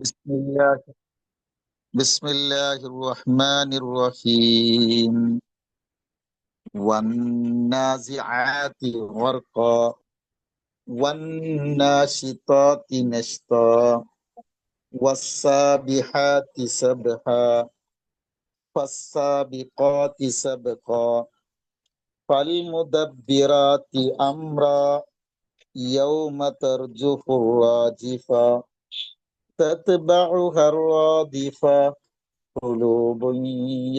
بسم الله بسم الله الرحمن الرحيم. والنازعات غرقا والناشطات نشطا والسابحات سبحا فالسابقات سبقا فالمدبرات أمرا يوم ترجف الراجفة تتبعها الرادفة قلوب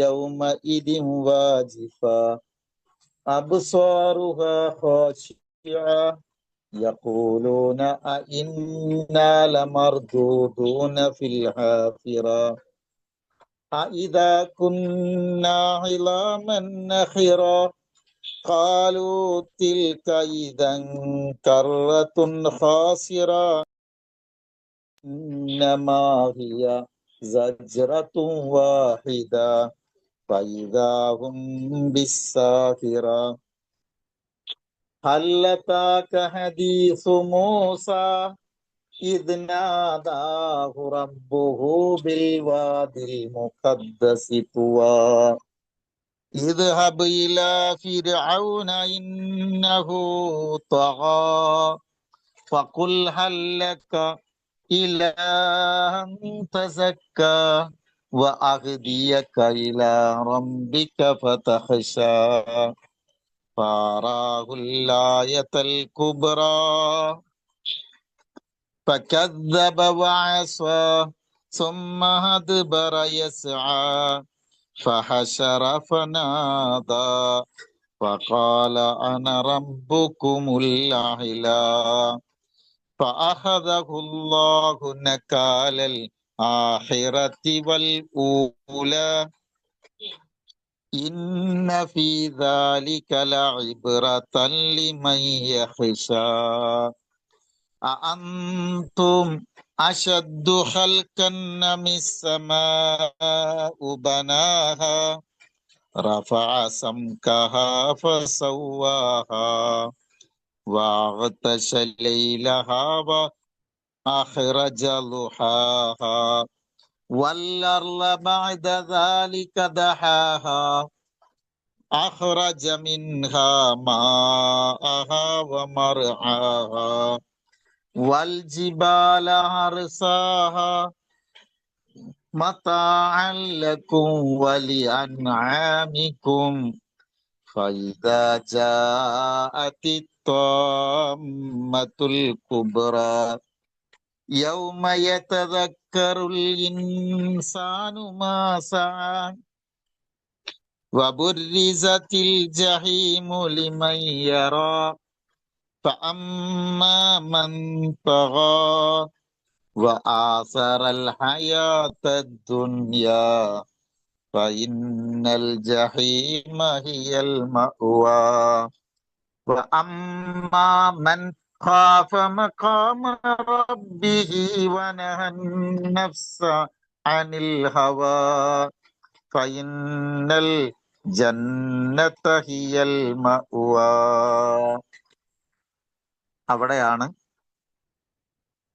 يومئذ واجفة أبصارها خاشعة يقولون أئنا لمردودون في الحافرة أئذا كنا عظاما نخرة قالوا تلك إذا كرة خاسرة إنما هي زجرة واحدة فإذا هم بالساهرة هل أتاك حديث موسى إذ ناداه ربه بالوادي المقدس طوى اذهب إلى فرعون إنه طغى فقل هل لك إلى أن تزكى وأهديك إلى ربك فتخشى فأراه الآية الكبرى فكذب وعصى ثم أدبر يسعى فحشر فنادى فقال أنا ربكم الأعلى فأخذه الله نكال الآخرة والأولى إن في ذلك لعبرة لمن يخشى أأنتم أشد خلقا من السماء بناها رفع سمكها فسواها وأغطش ليلها وأخرج ضحاها والأرض بعد ذلك دحاها أخرج منها ماءها ومرعاها والجبال أرساها متاعا لكم ولأنعامكم فإذا جاءت الطامة الكبرى يوم يتذكر الإنسان ما سعى وبرزت الجحيم لمن يرى فأما من طغى وآثر الحياة الدنيا فإن الجحيم هي المأوى وأما من خاف مقام ربه ونهى النفس عن الهوى فإن الجنة هي المأوى. അവിടെയാണ്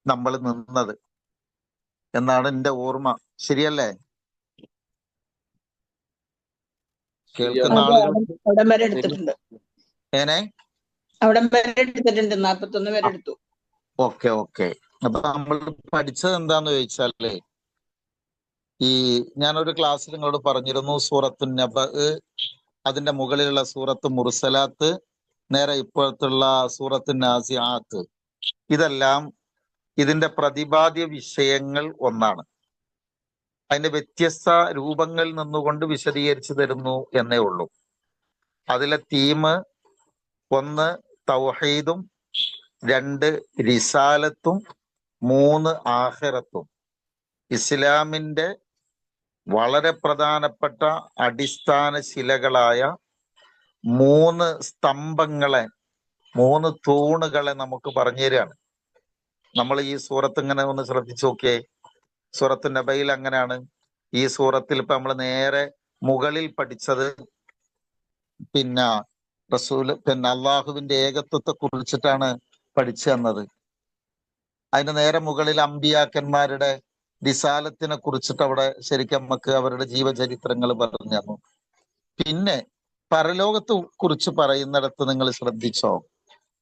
നമ്മൾ നിന്നത് എന്നാണ് എന്റെ ഓർമ്മ. ശരിയല്ലേ? കേൾക്കുന്ന ആളുകൾ അവിടം വരെ എടുത്തിട്ടുണ്ട്. ഏനെ അവിടം വരെ എടുത്തിട്ടുണ്ട്. 41 വരെ എടുത്തു. ഓക്കെ. അപ്പൊ നമ്മൾ പഠിച്ചത് എന്താന്ന് ചോദിച്ചാല്, ഈ ഞാനൊരു ക്ലാസ്സിൽ നിങ്ങളോട് പറഞ്ഞിരുന്നു സൂറത്തു നബ, അതിന്റെ മുകളിലുള്ള സൂറത്ത് മുർസലാത്ത്, നേരെ ഇപ്പോഴത്തുള്ള സൂറത്ത് നാസിആത്ത്, ഇതെല്ലാം ഇതിന്റെ പ്രതിപാദ്യ വിഷയങ്ങൾ ഒന്നാണ്. അതിന്റെ വ്യത്യസ്ത രൂപങ്ങളിൽ നിന്നുകൊണ്ട് വിശദീകരിച്ചു തരുന്നു എന്നേ ഉള്ളൂ. അതിലെ തീം 1 തൗഹീദും, 2 റിസാലത്തും, 3 ആഖിറത്തും. ഇസ്ലാമിന്റെ വളരെ പ്രധാനപ്പെട്ട അടിസ്ഥാന ശിലകളായ 3 സ്തംഭങ്ങളെ, 3 തൂണുകളെ നമുക്ക് പറഞ്ഞു തരികയാണ്. നമ്മൾ ഈ സൂറത്ത് ഇങ്ങനെ ഒന്ന് ശ്രദ്ധിച്ചു നോക്കിയേ. സൂറത്ത് നബയിൽ അങ്ങനെയാണ്. ഈ സൂറത്തിൽ ഇപ്പൊ നമ്മൾ നേരെ മുകളിൽ പഠിച്ചത് അള്ളാഹുവിന്റെ ഏകത്വത്തെ കുറിച്ചിട്ടാണ് പഠിച്ചു തന്നത്. അതിന് നേരെ മുകളിൽ അമ്പിയാക്കന്മാരുടെ റിസാലത്തിനെ കുറിച്ചിട്ട് അവിടെ ശരിക്കും നമുക്ക് അവരുടെ ജീവചരിത്രങ്ങൾ പറഞ്ഞു തന്നു. പിന്നെ പരലോകത്തെ കുറിച്ച് പറയുന്നിടത്ത് നിങ്ങൾ ശ്രദ്ധിച്ചോ,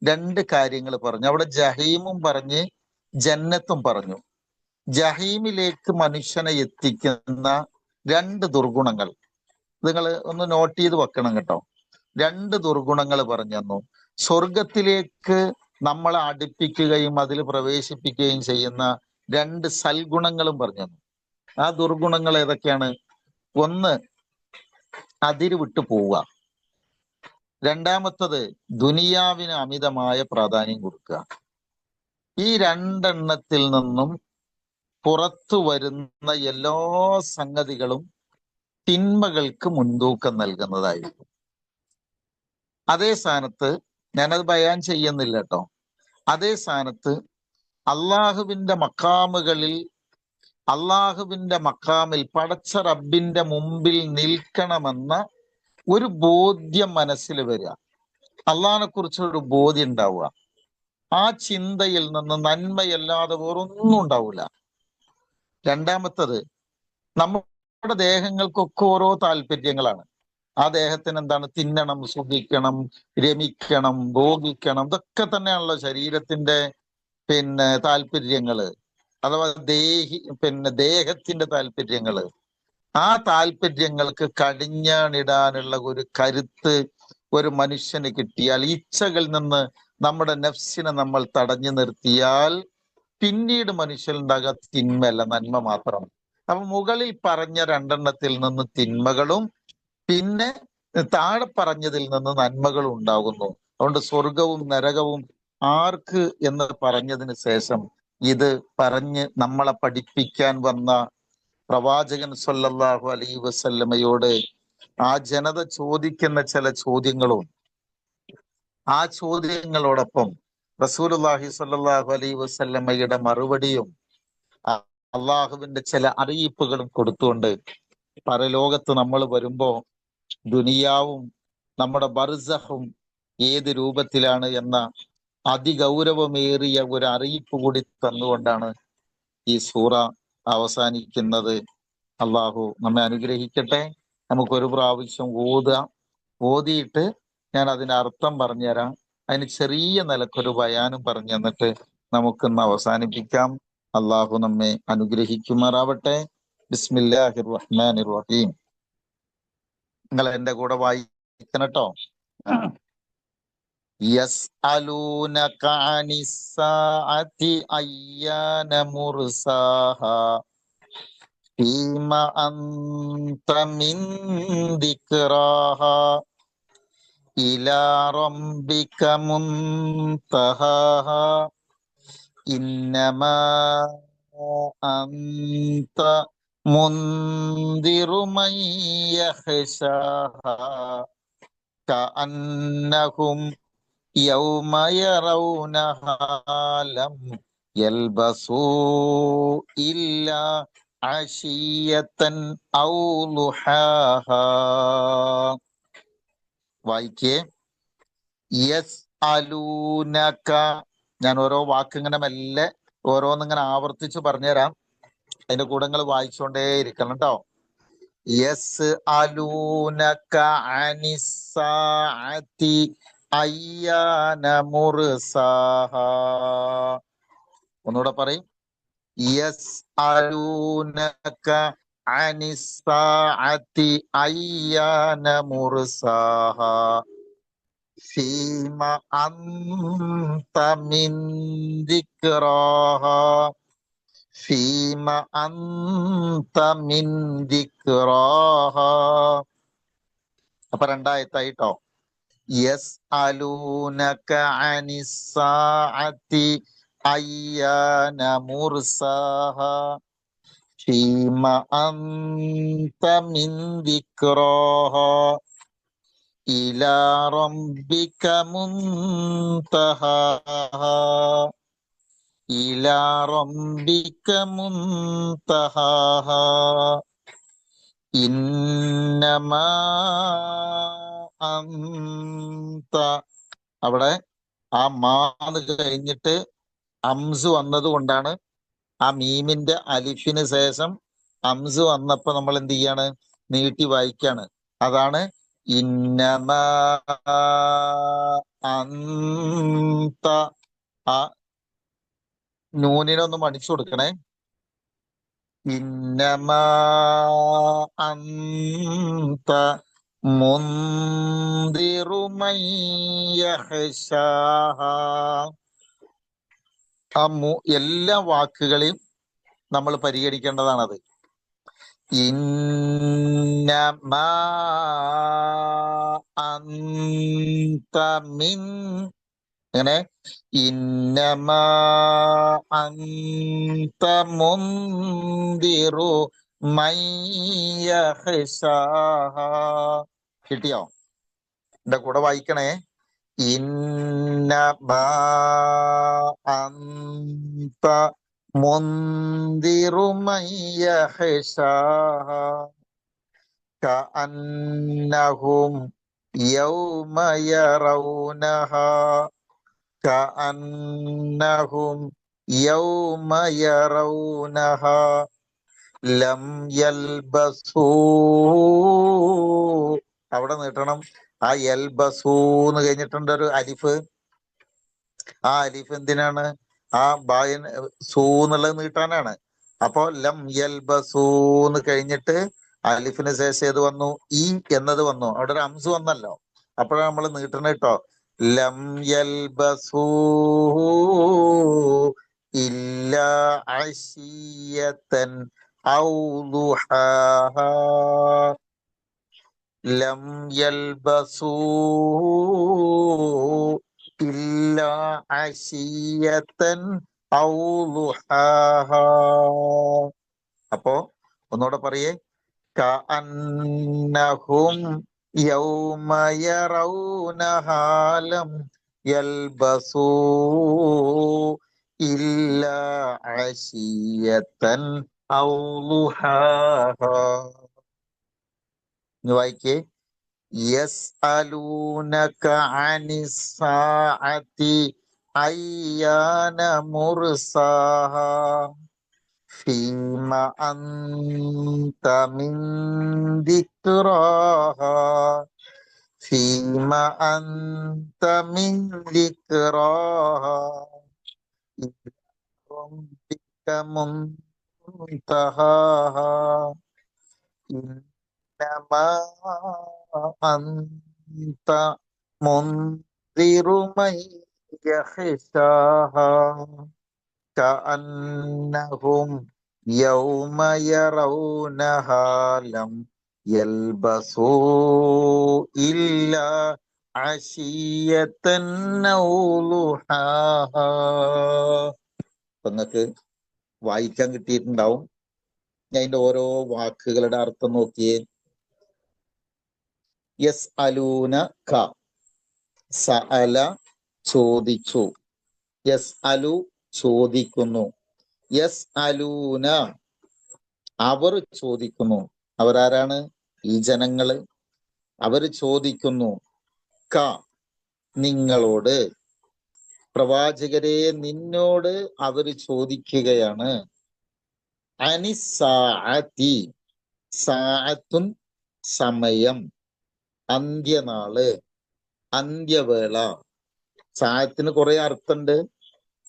രണ്ട് കാര്യങ്ങൾ പറഞ്ഞു. അവിടെ ജഹീമും പറഞ്ഞ് ജന്നത്തും പറഞ്ഞു. ജഹീമിലേക്ക് മനുഷ്യനെ എത്തിക്കുന്ന രണ്ട് ദുർഗുണങ്ങൾ നിങ്ങൾ ഒന്ന് നോട്ട് ചെയ്ത് വെക്കണം കേട്ടോ. രണ്ട് ദുർഗുണങ്ങൾ പറഞ്ഞു തന്നു. സ്വർഗത്തിലേക്ക് നമ്മളെ അടുപ്പിക്കുകയും അതിൽ പ്രവേശിപ്പിക്കുകയും ചെയ്യുന്ന രണ്ട് സൽഗുണങ്ങളും പറഞ്ഞു തന്നു. ആ ദുർഗുണങ്ങൾ ഏതൊക്കെയാണ്? ഒന്ന്, അതിര് വിട്ടു പോവുക. രണ്ടാമത്തത്, ദുനിയാവിന് അമിതമായ പ്രാധാന്യം കൊടുക്കുക. ഈ രണ്ടെണ്ണത്തിൽ നിന്നും പുറത്തു വരുന്ന എല്ലാ സംഗതികളും തിന്മകൾക്ക് മുൻതൂക്കം നൽകുന്നതായിരിക്കും. അതേ സ്ഥാനത്ത്, ഞാനത് ബയാൻ ചെയ്യുന്നില്ല കേട്ടോ, അതേ സ്ഥാനത്ത് അള്ളാഹുവിന്റെ മക്കാമിൽ പടച്ച റബ്ബിന്റെ മുമ്പിൽ നിൽക്കണമെന്ന ഒരു ബോധ്യം മനസ്സിൽ വരിക, അള്ളാഹിനെ കുറിച്ചൊരു ബോധ്യം ഉണ്ടാവുക. ആ ചിന്തയിൽ നിന്ന് നന്മയല്ലാതെ വേറൊന്നും ഉണ്ടാവില്ല. രണ്ടാമത്തത്, നമ്മുടെ ദേഹങ്ങൾക്കൊക്കെ ഓരോ താല്പര്യങ്ങളാണ്. ആ ദേഹത്തിന് എന്താണ്? തിന്നണം, സുഖിക്കണം, രമിക്കണം, ഭോഗിക്കണം, ഇതൊക്കെ തന്നെയാണല്ലോ ശരീരത്തിന്റെ താല്പര്യങ്ങള്, അഥവാ ദേഹത്തിന്റെ താല്പര്യങ്ങള്. ആ താല്പര്യങ്ങൾക്ക് കടിഞ്ഞാണിടാനുള്ള ഒരു കരുത്ത് ഒരു മനുഷ്യന് കിട്ടിയാൽ, ഇച്ഛകളിൽ നിന്ന് നമ്മുടെ നഫ്സിനെ നമ്മൾ തടഞ്ഞു നിർത്തിയാൽ, പിന്നീട് മനുഷ്യനുണ്ടാകുക തിന്മയല്ല, നന്മ മാത്രം. അപ്പൊ മുകളിൽ പറഞ്ഞ രണ്ടെണ്ണത്തിൽ നിന്ന് തിന്മകളും പിന്നെ താഴെ പറഞ്ഞതിൽ നിന്ന് നന്മകളും ഉണ്ടാകുന്നു. അതുകൊണ്ട് സ്വർഗവും നരകവും ആർക്ക് എന്ന് പറഞ്ഞതിന് ശേഷം ഇത് പറഞ്ഞ് നമ്മളെ പഠിപ്പിക്കാൻ വന്ന പ്രവാചകൻ സല്ലല്ലാഹു അലൈഹി വസല്ലമയോട് ആ ജനത ചോദിക്കുന്ന ചില ചോദ്യങ്ങളും ആ ചോദ്യങ്ങളോടൊപ്പം റസൂലുള്ളാഹി സ്വല്ലല്ലാഹു അലൈഹി വസല്ലമയുടെ മറുപടിയും അള്ളാഹുവിന്റെ ചില അറിയിപ്പുകളും കൊടുത്തുകൊണ്ട് പരലോകത്ത് നമ്മൾ വരുമ്പോ ദുനിയാവും നമ്മുടെ ബർസഖും ഏത് രൂപത്തിലാണ് എന്ന അതിഗൗരവമേറിയ ഒരു അറിയിപ്പ് കൂടി തന്നുകൊണ്ടാണ് ഈ സൂറ അവസാനിക്കുന്നത്. അള്ളാഹു നമ്മെ അനുഗ്രഹിക്കട്ടെ. നമുക്കൊരു പ്രാവശ്യം ഓതിയിട്ട് ഞാൻ അതിന്റെ അർത്ഥം പറഞ്ഞുതരാം. അതിന് ചെറിയ നിലക്കൊരു ബയാനും പറഞ്ഞു തന്നിട്ട് നമുക്കിന്ന് അവസാനിപ്പിക്കാം. അള്ളാഹു നമ്മെ അനുഗ്രഹിക്കുമാറാവട്ടെ. ബിസ്മില്ലാഹിർ റഹ്മാനിർ റഹീം. നിങ്ങൾ എന്റെ കൂടെ വായിക്കണം കേട്ടോ. يسألونك عن الساعة أيان مرساها فيما أنت من ذكراها إلى ربك منتهاها إنما أنت منذر من يخشاها كأنهم يوم يرونها لم يلبثوا إلا عشية أو ضحاها. വായിക്കേ. യസ് അലൂനക. ഞാൻ ഓരോ വാക്കിങ്ങനെ മെല്ലെ ഓരോന്നിങ്ങനെ ആവർത്തിച്ച് പറഞ്ഞുതരാം. അതിന്റെ കൂടെ നിങ്ങൾ വായിച്ചുകൊണ്ടേ ഇരിക്കണം കേട്ടോ. യസ് അലൂനക അനിസ്സാഅതി അയ്യാന മുർസാഹാ. ഒന്നുകൂടെ പറയും. യസ് അലൂനക അനിസ്സാഅതി അയ്യാന മുർസാഹാ ഫീമ അൻത മിൻ ദിക്റാഹാ ഫീമ അൻത മിൻ ദിക്റാഹാ. അപ്പൊ രണ്ടായത്തായിട്ടോ. യസ്അലൂനക അനിസ്സാഅതി അയ്യാന മുർസാഹാ ഫീമ അൻത മിൻ ദിക്റാഹാ ഇലാ റബ്ബിക മുൻതഹാഹാ ഇലാ റബ്ബിക മുൻതഹാഹാ ഇന്നമാ അന്ത. അവിടെ ആ മാന്ന് കഴിഞ്ഞിട്ട് അംസ് വന്നത് കൊണ്ടാണ് ആ മീമിന്റെ അലിഫിന് ശേഷം അംസ് വന്നപ്പോ നമ്മൾ എന്ത് ചെയ്യാണ്? നീട്ടി വായിക്കാണ്. അതാണ് ഇന്നമാ അന്ത. ആ നൂനിനൊന്ന് മടിച്ചു കൊടുക്കണേ. ഇന്നമാ അന്ത മുൻദിറു മൻ യഖ്ശാഹാ. എല്ലാ വാക്കുകളെയും നമ്മൾ പരിഗണിക്കേണ്ടതാണത്. ഇന്നമാ അന്ത മിൻ. അങ്ങനെ ഇന്നമാ അന്ത മുൻദിറു മൻ യഖ്ശാഹാ. കിട്ടിയോ? എന്റെ കൂടെ വായിക്കണേ. ഇന്നമാ അന്ത മുൻദിറു മൻ യഖ്ശാഹാ കഅന്നഹും യൗമ യറൗനഹാ കഅന്നഹും യൗമ യറൗനഹാ ലം യൽബസൂ. അവിടെ നീട്ടണം. ആ യൽബസൂന്ന് കഴിഞ്ഞിട്ടുണ്ട് ഒരു അലിഫ്. ആ അലിഫ് എന്തിനാണ്? ആ ബായൻ സൂ എന്നുള്ളത് നീട്ടാനാണ്. അപ്പോ ലം യൽബസൂന്ന് കഴിഞ്ഞിട്ട് അലിഫിന് ശേഷം ഏത് വന്നു? ഈ എന്നത് വന്നു. അവിടെ ഒരു അംസ് വന്നല്ലോ. അപ്പോഴാണ് നമ്മൾ നീട്ടണ കേട്ടോ. ലം യൽബസൂ ഇല്ലാ അശിയതൻ ഔ ദുഹാഹാ. ലം യൽബസൂ ഇല്ലാ അശിയതൻ ഔ ദുഹാഹാ. അപ്പോ ഒന്നുകൂടെ പറയേ. കഅന്നഹും യൗമ യറൗനഹാ ലം യൽബസൂ ഇല്ലാ അശിയതൻ ഔ ദുഹാഹാ. വായിക്കേ. യസ്അലൂനക അനിസ്സാഅതി അയ്യാന മുർസാഹാ ഫീമ അന്ത മിൻ ദിക്റാഹാ ഫീമ അന്ത മിൻ ദിക്റാഹാ റബ്ബിക മുൻതഹാഹാ ഇന്നമാ അന്ത മുൻദിറു മൻ യഖ്ശാഹാ കഅന്നഹും യൗമ യറൗനഹാ ലം യൽബസൂ ഇല്ലാ അശിയതൻ ഔ ദുഹാഹാ. നിങ്ങൾക്ക് വായിക്കാൻ കിട്ടിയിട്ടുണ്ടാവും. ഞാൻ അതിന്റെ ഓരോ വാക്കുകളുടെ അർത്ഥം നോക്കിയേ. യസ് അലൂന ക. സഅല ചോദിച്ചു. യസ് അലു ചോദിക്കുന്നു. യസ് അലൂന അവർ ചോദിക്കുന്നു. അവരാരാണ്? ഈ ജനങ്ങള്. അവര് ചോദിക്കുന്നു. ക നിങ്ങളോട്. പ്രവാചകരെ നിന്നോട് അവര് ചോദിക്കുകയാണ്. അനിസ്സാഅതി. സാഅത്തുൻ സമയം, അന്ത്യനാള്, അന്ത്യവേള. സാഅത്തിന് കുറെ അർത്ഥമുണ്ട്.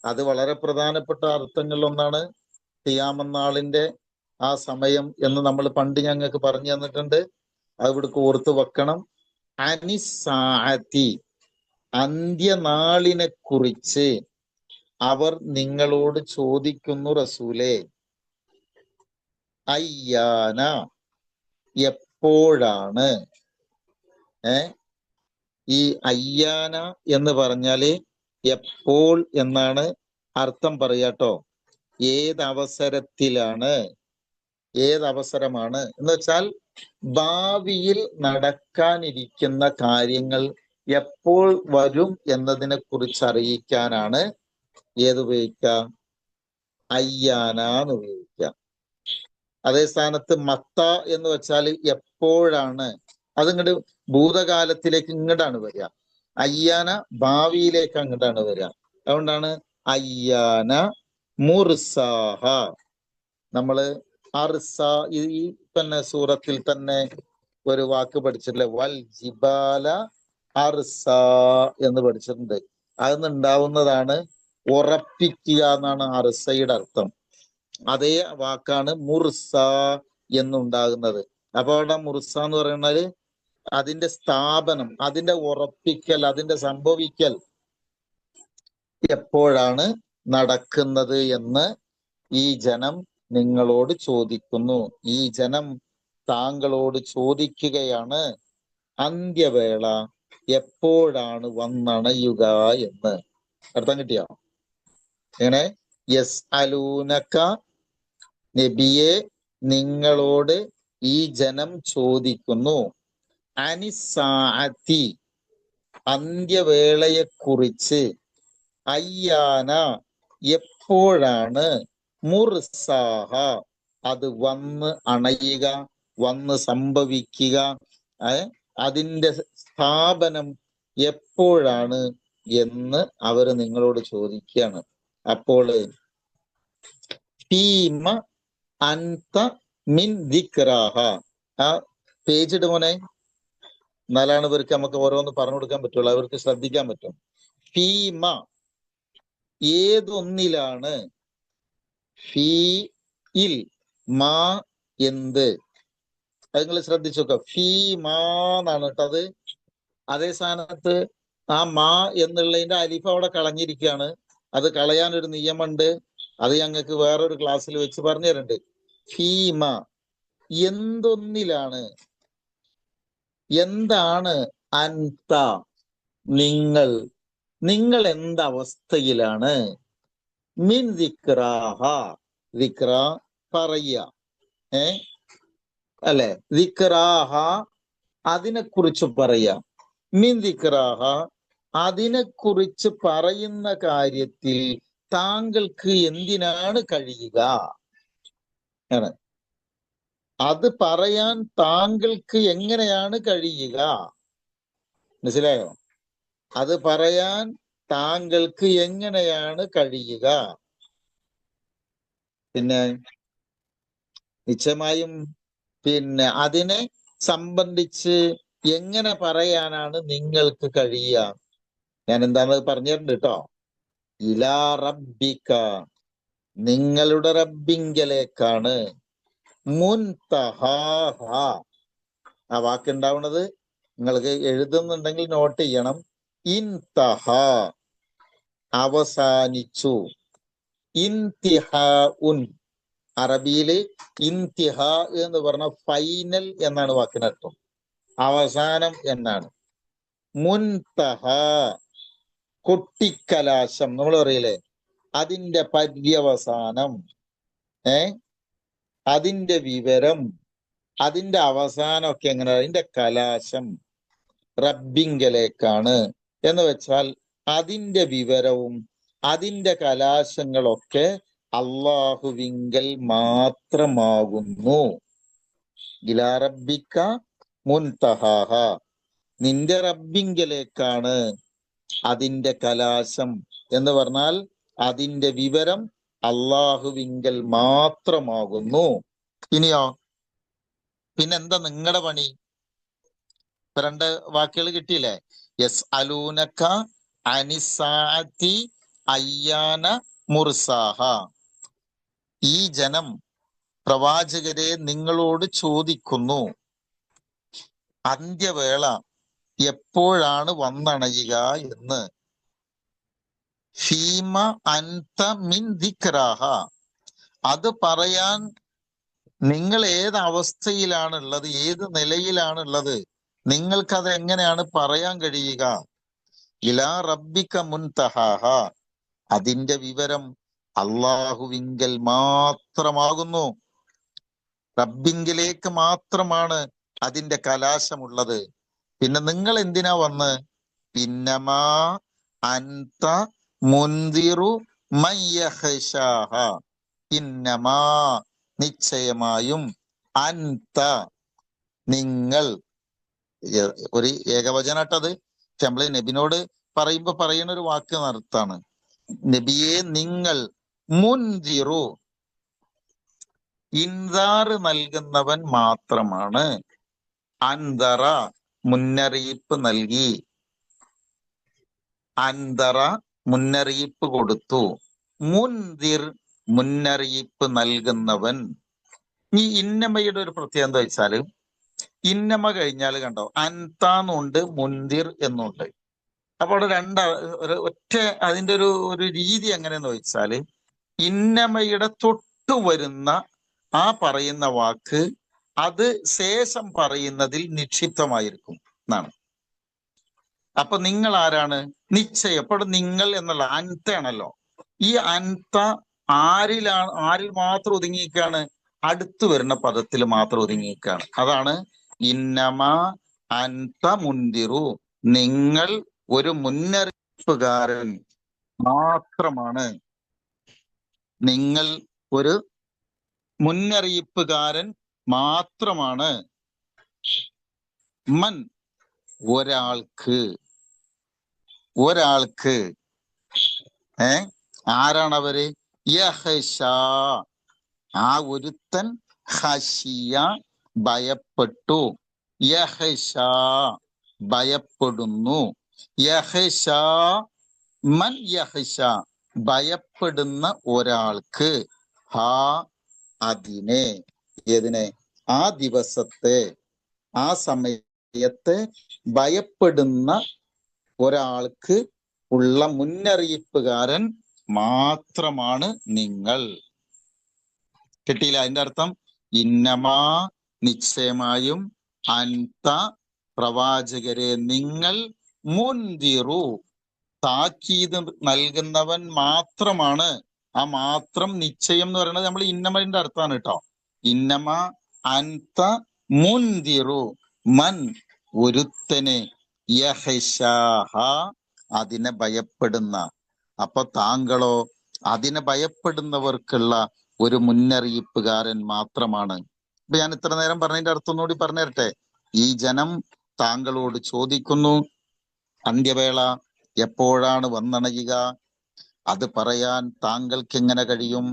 അത് വളരെ പ്രധാനപ്പെട്ട അർത്ഥങ്ങളിൽ ഒന്നാണ് ഖിയാമത്ത് ആ സമയം എന്ന് നമ്മൾ പണ്ട് ഞങ്ങൾക്ക് പറഞ്ഞു തന്നിട്ടുണ്ട്. അത് ഇവിടേക്ക് ഓർത്ത് വെക്കണം. അനിസ്സാഅതി അന്ത്യനാളിനെ കുറിച്ച് അവർ നിങ്ങളോട് ചോദിക്കുന്നു റസൂലേ. അയ്യാന എപ്പോഴാണ്. ഈ അയ്യാന എന്ന് പറഞ്ഞാല് എപ്പോൾ എന്നാണ് അർത്ഥം പറയാട്ടോ. ഏതവസരത്തിലാണ്, ഏതവസരമാണ് എന്ന് വെച്ചാൽ ഭാവിയിൽ നടക്കാനിരിക്കുന്ന കാര്യങ്ങൾ എപ്പോൾ വരും എന്നതിനെ കുറിച്ച് അറിയിക്കാനാണ് ഏതുപയോഗിക്കുക? അയ്യാന എന്ന് ഉപയോഗിക്കുക. അതേ സ്ഥാനത്ത് മത്ത എന്ന് വെച്ചാൽ എപ്പോഴാണ്, അതിങ്ങോട്ട് ഭൂതകാലത്തിലേക്ക് ഇങ്ങോട്ടാണ് വരിക. അയ്യാന ഭാവിയിലേക്ക് അങ്ങോട്ടാണ് വരിക. അതുകൊണ്ടാണ് അയ്യാന മുർസാഹ. നമ്മള് അർസ ഈ തന്നെ സൂറത്തിൽ തന്നെ ഒരു വാക്ക് പഠിച്ചിട്ടില്ലേ? വൽ ജിബാല അർസ എന്ന് പഠിച്ചിട്ടുണ്ട്. അതിന്നുണ്ടാവുന്നതാണ് ഉറപ്പിക്കുക എന്നാണ് അർസയുടെ അർത്ഥം. അതേ വാക്കാണ് മുർസ എന്നുണ്ടാകുന്നത്. അപ്പൊ അവിടെ മുർസ എന്ന് പറയുന്നത് അതിന്റെ സ്ഥാപനം, അതിന്റെ ഉറപ്പിക്കൽ, അതിന്റെ സംഭവിക്കൽ എപ്പോഴാണ് നടക്കുന്നത് എന്ന് ഈ ജനം നിങ്ങളോട് ചോദിക്കുന്നു. ഈ ജനം താങ്കളോട് ചോദിക്കുകയാണ് അന്ത്യവേള എപ്പോഴാണ് വന്നണയുക എന്ന്. അർത്ഥം കിട്ടിയോ? എങ്ങനെ? യസ് അലൂനക്ക, നബിയെ നിങ്ങളോട് ഈ ജനം ചോദിക്കുന്നു അനിസാഅത്തി, അന്ത്യവേളയെക്കുറിച്ച്, അയ്യാന എപ്പോഴാണ്, മുർസാഹ അത് വന്ന് അണയുക, വന്ന് സംഭവിക്കുക, അതിന്റെ സ്ഥാപനം എപ്പോഴാണ് എന്ന് അവര് നിങ്ങളോട് ചോദിക്കുകയാണ്. അപ്പോൾ ഫീമ അൻത മിൻ ദിക്റാഹ, ആ പേജ് ഇടുമോനെ, എന്നാലാണ് ഇവർക്ക് നമുക്ക് ഓരോന്ന് പറഞ്ഞു കൊടുക്കാൻ പറ്റുള്ളൂ, അവർക്ക് ശ്രദ്ധിക്കാൻ പറ്റും. ഫീമ ഏതൊന്നിലാണ്, ഫീ ഇൽ മാ എന്ത്, അത് നിങ്ങൾ ശ്രദ്ധിച്ചു നോക്കുക. ഫീ മാ എന്നാണ് കേട്ടത്. അതേ സ്ഥാനത്ത് ആ മാ എന്നുള്ളതിന്റെ അലിഫ് അവിടെ കളഞ്ഞിരിക്കുകയാണ്. അത് കളയാൻ ഒരു നിയമമുണ്ട്. അത് ഞങ്ങൾക്ക് വേറൊരു ക്ലാസ്സിൽ വെച്ച് പറഞ്ഞു തരുന്നുണ്ട്. ഫീമ എന്തൊന്നിലാണ്, എന്താണ്, അൻത നിങ്ങൾ, നിങ്ങൾ എന്തവസ്ഥയിലാണ്, മിൻ ദിക്റാഹ ദിക്റ പറയുക, അല്ലെ, ദിക്റാഹ അതിനെക്കുറിച്ച് പറയാം, മിൻ ദിക്റാഹ അതിനെക്കുറിച്ച് പറയുന്ന കാര്യത്തിൽ താങ്കൾക്ക് എന്തിനാണ് കഴിയുക, അത് പറയാൻ താങ്കൾക്ക് എങ്ങനെയാണ് കഴിയുക? മനസ്സിലായോ? അത് പറയാൻ താങ്കൾക്ക് എങ്ങനെയാണ് കഴിയുക? പിന്നെ നിശ്ചയമായും അതിനെ സംബന്ധിച്ച് എങ്ങനെ പറയാനാണ് നിങ്ങൾക്ക് കഴിയുക? ഞാൻ എന്താണെന്ന് പറഞ്ഞിട്ടുണ്ട് കേട്ടോ. ഇലാ റബ്ബിക, നിങ്ങളുടെ റബ്ബിങ്കലേക്കാണ്, മുൻതഹാഹ, ആ വാക്കുണ്ടാവുന്നത് നിങ്ങൾക്ക് എഴുതുന്നുണ്ടെങ്കിൽ നോട്ട് ചെയ്യണം. ഇൻതഹ അവസാനിച്ചു, ഇന്തിഹാഉൻ അറബിയില് ഇന്തിഹ എന്ന് പറഞ്ഞ ഫൈനൽ എന്നാണ് വാക്കിനർത്ഥം, അവസാനം എന്നാണ്. മുൻതഹ കൊട്ടിക്കലാശം, നമ്മൾ പറയില്ലേ, അതിന്റെ പര്യവസാനം, അതിന്റെ വിവരം, അതിന്റെ അവസാനമൊക്കെ എങ്ങനെ, അതിന്റെ കലാശം റബ്ബിങ്കലേക്കാണ് എന്ന് വെച്ചാൽ അതിന്റെ വിവരവും അതിന്റെ കലാശങ്ങളൊക്കെ അള്ളാഹുവിങ്കൽ മാത്രമാകുന്നു. ഇലാ റബ്ബിക മുൻതഹാഹ, നിന്റെ റബ്ബിങ്കലേക്കാണ് അതിന്റെ കലാശം എന്ന് പറഞ്ഞാൽ അതിന്റെ വിവരം അള്ളാഹുവിങ്കൽ മാത്രമാകുന്നു. ഇനിയോ, പിന്നെന്താ നിങ്ങളുടെ പണി? രണ്ട് വാക്കുകൾ കിട്ടിയില്ലേ? യസ് അലൂനക അനിസാഅത്തി അയ്യാന മുർസാഹ, ഈ ജനം പ്രവാചകരെ നിങ്ങളോട് ചോദിക്കുന്നു അന്ത്യവേള എപ്പോഴാണ് വന്നണയുക എന്ന്. ഫീമ അൻത മിൻ ദിക്റാഹ, അത് പറയാൻ നിങ്ങൾ ഏത് അവസ്ഥയിലാണുള്ളത്, ഏത് നിലയിലാണുള്ളത്, നിങ്ങൾക്കത് എങ്ങനെയാണ് പറയാൻ കഴിയുക? ഇലാ റബ്ബിക മുൻതഹാഹ, അതിന്റെ വിവരം അള്ളാഹുവിങ്കൽ മാത്രമാകുന്നു, റബ്ബിങ്കിലേക്ക് മാത്രമാണ് അതിന്റെ കലാശമുള്ളത്. പിന്നെ നിങ്ങൾ എന്തിനാ വന്ന്? പിന്നമാ അൻത മുൻദിറു മയ്യഹ്ശാഹ, ഇന്നമാ നിശ്ചയമായും, അൻത നിങ്ങൾ, ഒരു ഏകവചനാട്ടത്, നമ്മള് നബിനോട് പറയുമ്പോ പറയുന്ന ഒരു വാക്ക് നടത്താണ്. നബിയെ നിങ്ങൾ മുൻദിറു ഇൻദാറ് നൽകുന്നവൻ മാത്രമാണ്. അൻദറ മുന്നറിയിപ്പ് നൽകി. അൻദറ മുന്നറിയിപ്പ് കൊടുത്തു. മുൻദിർ മുന്നറിയിപ്പ് നൽകുന്നവൻ. ഈ ഇന്നമയുടെ ഒരു പ്രത്യേകത എന്താ വെച്ചാല്, ഇന്നമ കഴിഞ്ഞാൽ കണ്ടോ അൻതാന്നുണ്ട് മുൻദിർ എന്നുണ്ട്. അപ്പൊ അവിടെ ഒറ്റ അതിന്റെ ഒരു രീതി എങ്ങനെയെന്ന് വെച്ചാല്, ഇന്നമയുടെ തൊട്ടു വരുന്ന ആ പറയുന്ന വാക്ക് അത് ശേഷം പറയുന്നതിൽ നിക്ഷിപ്തമായിരിക്കും എന്നാണ്. അപ്പൊ നിങ്ങൾ ആരാണ്? നിശ്ചയം. അപ്പോൾ നിങ്ങൾ എന്നുള്ള അൻതാണല്ലോ. ഈ അൻത ആരിൽ മാത്രം ഒതുങ്ങിയിരിക്കുകയാണ്? അടുത്തു വരുന്ന പദത്തിൽ മാത്രം ഒതുങ്ങിയിരിക്കുകയാണ്. അതാണ് ഇന്നമ അൻത മുൻദിറു, നിങ്ങൾ ഒരു മുന്നറിയിപ്പുകാരൻ മാത്രമാണ്. നിങ്ങൾ ഒരു മുന്നറിയിപ്പുകാരൻ മാത്രമാണ്. മൻ ഒരാൾക്ക് ആരാണവര്? യഹ്ശ ആ ഒരുത്തൻ, ഹശിയ ഭയപ്പെട്ടു, യഹ്ശ ഭയപ്പെടുന്നു, യഹ്ശ മൻ യഹ്ശ ഭയപ്പെടുന്ന ഒരാൾക്ക്, ഹാ അതിനെ, ഏതിനെ? ആ ദിവസത്തെ, ആ സമയത്തെ ഭയപ്പെടുന്ന ഒരാൾക്ക് ഉള്ള മുന്നറിയിപ്പുകാരൻ മാത്രമാണ് നിങ്ങൾ. കിട്ടിയില്ല? അതിന്റെ അർത്ഥം ഇന്നമാ നിശ്ചയമായും, അൻത പ്രവാചകരെ നിങ്ങൾ, മുൻദിറു താക്കീത് നൽകുന്നവൻ മാത്രമാണ്. ആ മാത്രം നിശ്ചയം എന്ന് പറയുന്നത് നമ്മൾ ഇന്നമന്റെ അർത്ഥമാണ് കേട്ടോ. ഇന്നമ അൻത മുൻദിറു മൻ ഒരുത്തനെ, യഹ്ശാഹ അതിനെ ഭയപ്പെടുന്ന. അപ്പൊ താങ്കളോ അതിനെ ഭയപ്പെടുന്നവർക്കുള്ള ഒരു മുന്നറിയിപ്പുകാരൻ മാത്രമാണ്. ഇപ്പൊ ഞാൻ ഇത്ര നേരം പറഞ്ഞതിന്റെ അർത്ഥം ഒന്നുകൂടി പറഞ്ഞു തരട്ടെ. ഈ ജനം താങ്കളോട് ചോദിക്കുന്നു, അന്ത്യവേള എപ്പോഴാണ് വന്നണയുക? അത് പറയാൻ താങ്കൾക്ക് എങ്ങനെ കഴിയും?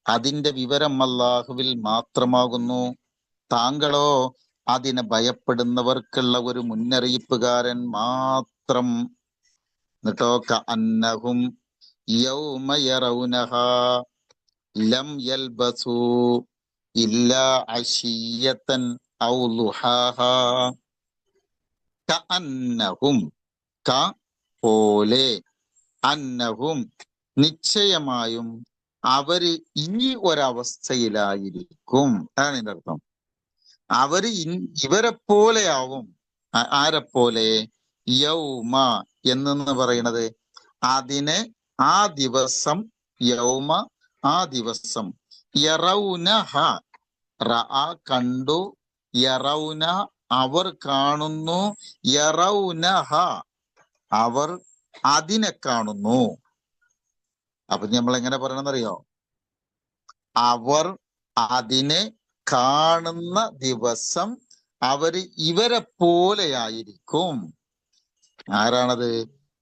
അതിന്റെ വിവരം അല്ലാഹുവിൽ മാത്രമാകുന്നു. താങ്കളോ അതിനെ ഭയപ്പെടുന്നവർക്കുള്ള ഒരു മുന്നറിയിപ്പുകാരൻ മാത്രം. എന്നിട്ടോ കഅന്നഹും യൗമ യറൗനഹാ ലം യൽബസൂ ഇല്ലാ അശിയ്യതൻ ഔ ളുഹാഹാ. കഅന്നഹും ക പോലെ, അന്നഹും നിശ്ചയമായും അവര് ഈ ഒരവസ്ഥയിലായിരിക്കും. അതാണ് ഇതിന്റെ അർത്ഥം. അവര് ഇവരെ പോലെയാവും. ആരെപ്പോലെ? യൗമ എന്ന് പറയുന്നത് അതിനെ, ആ ദിവസം, യൗമ ആ ദിവസം, യറൗനഹ റഅ കണ്ടു, യറൗന അവർ കാണുന്നു, യറൗനഹ അവർ അതിനെ കാണുന്നു. അപ്പൊ നമ്മൾ എങ്ങനെ പറയണമെന്നറിയോ? അവർ അതിനെ കാണുന്ന ദിവസം അവര് ഇവരെ പോലെയായിരിക്കും. ആരാണത്?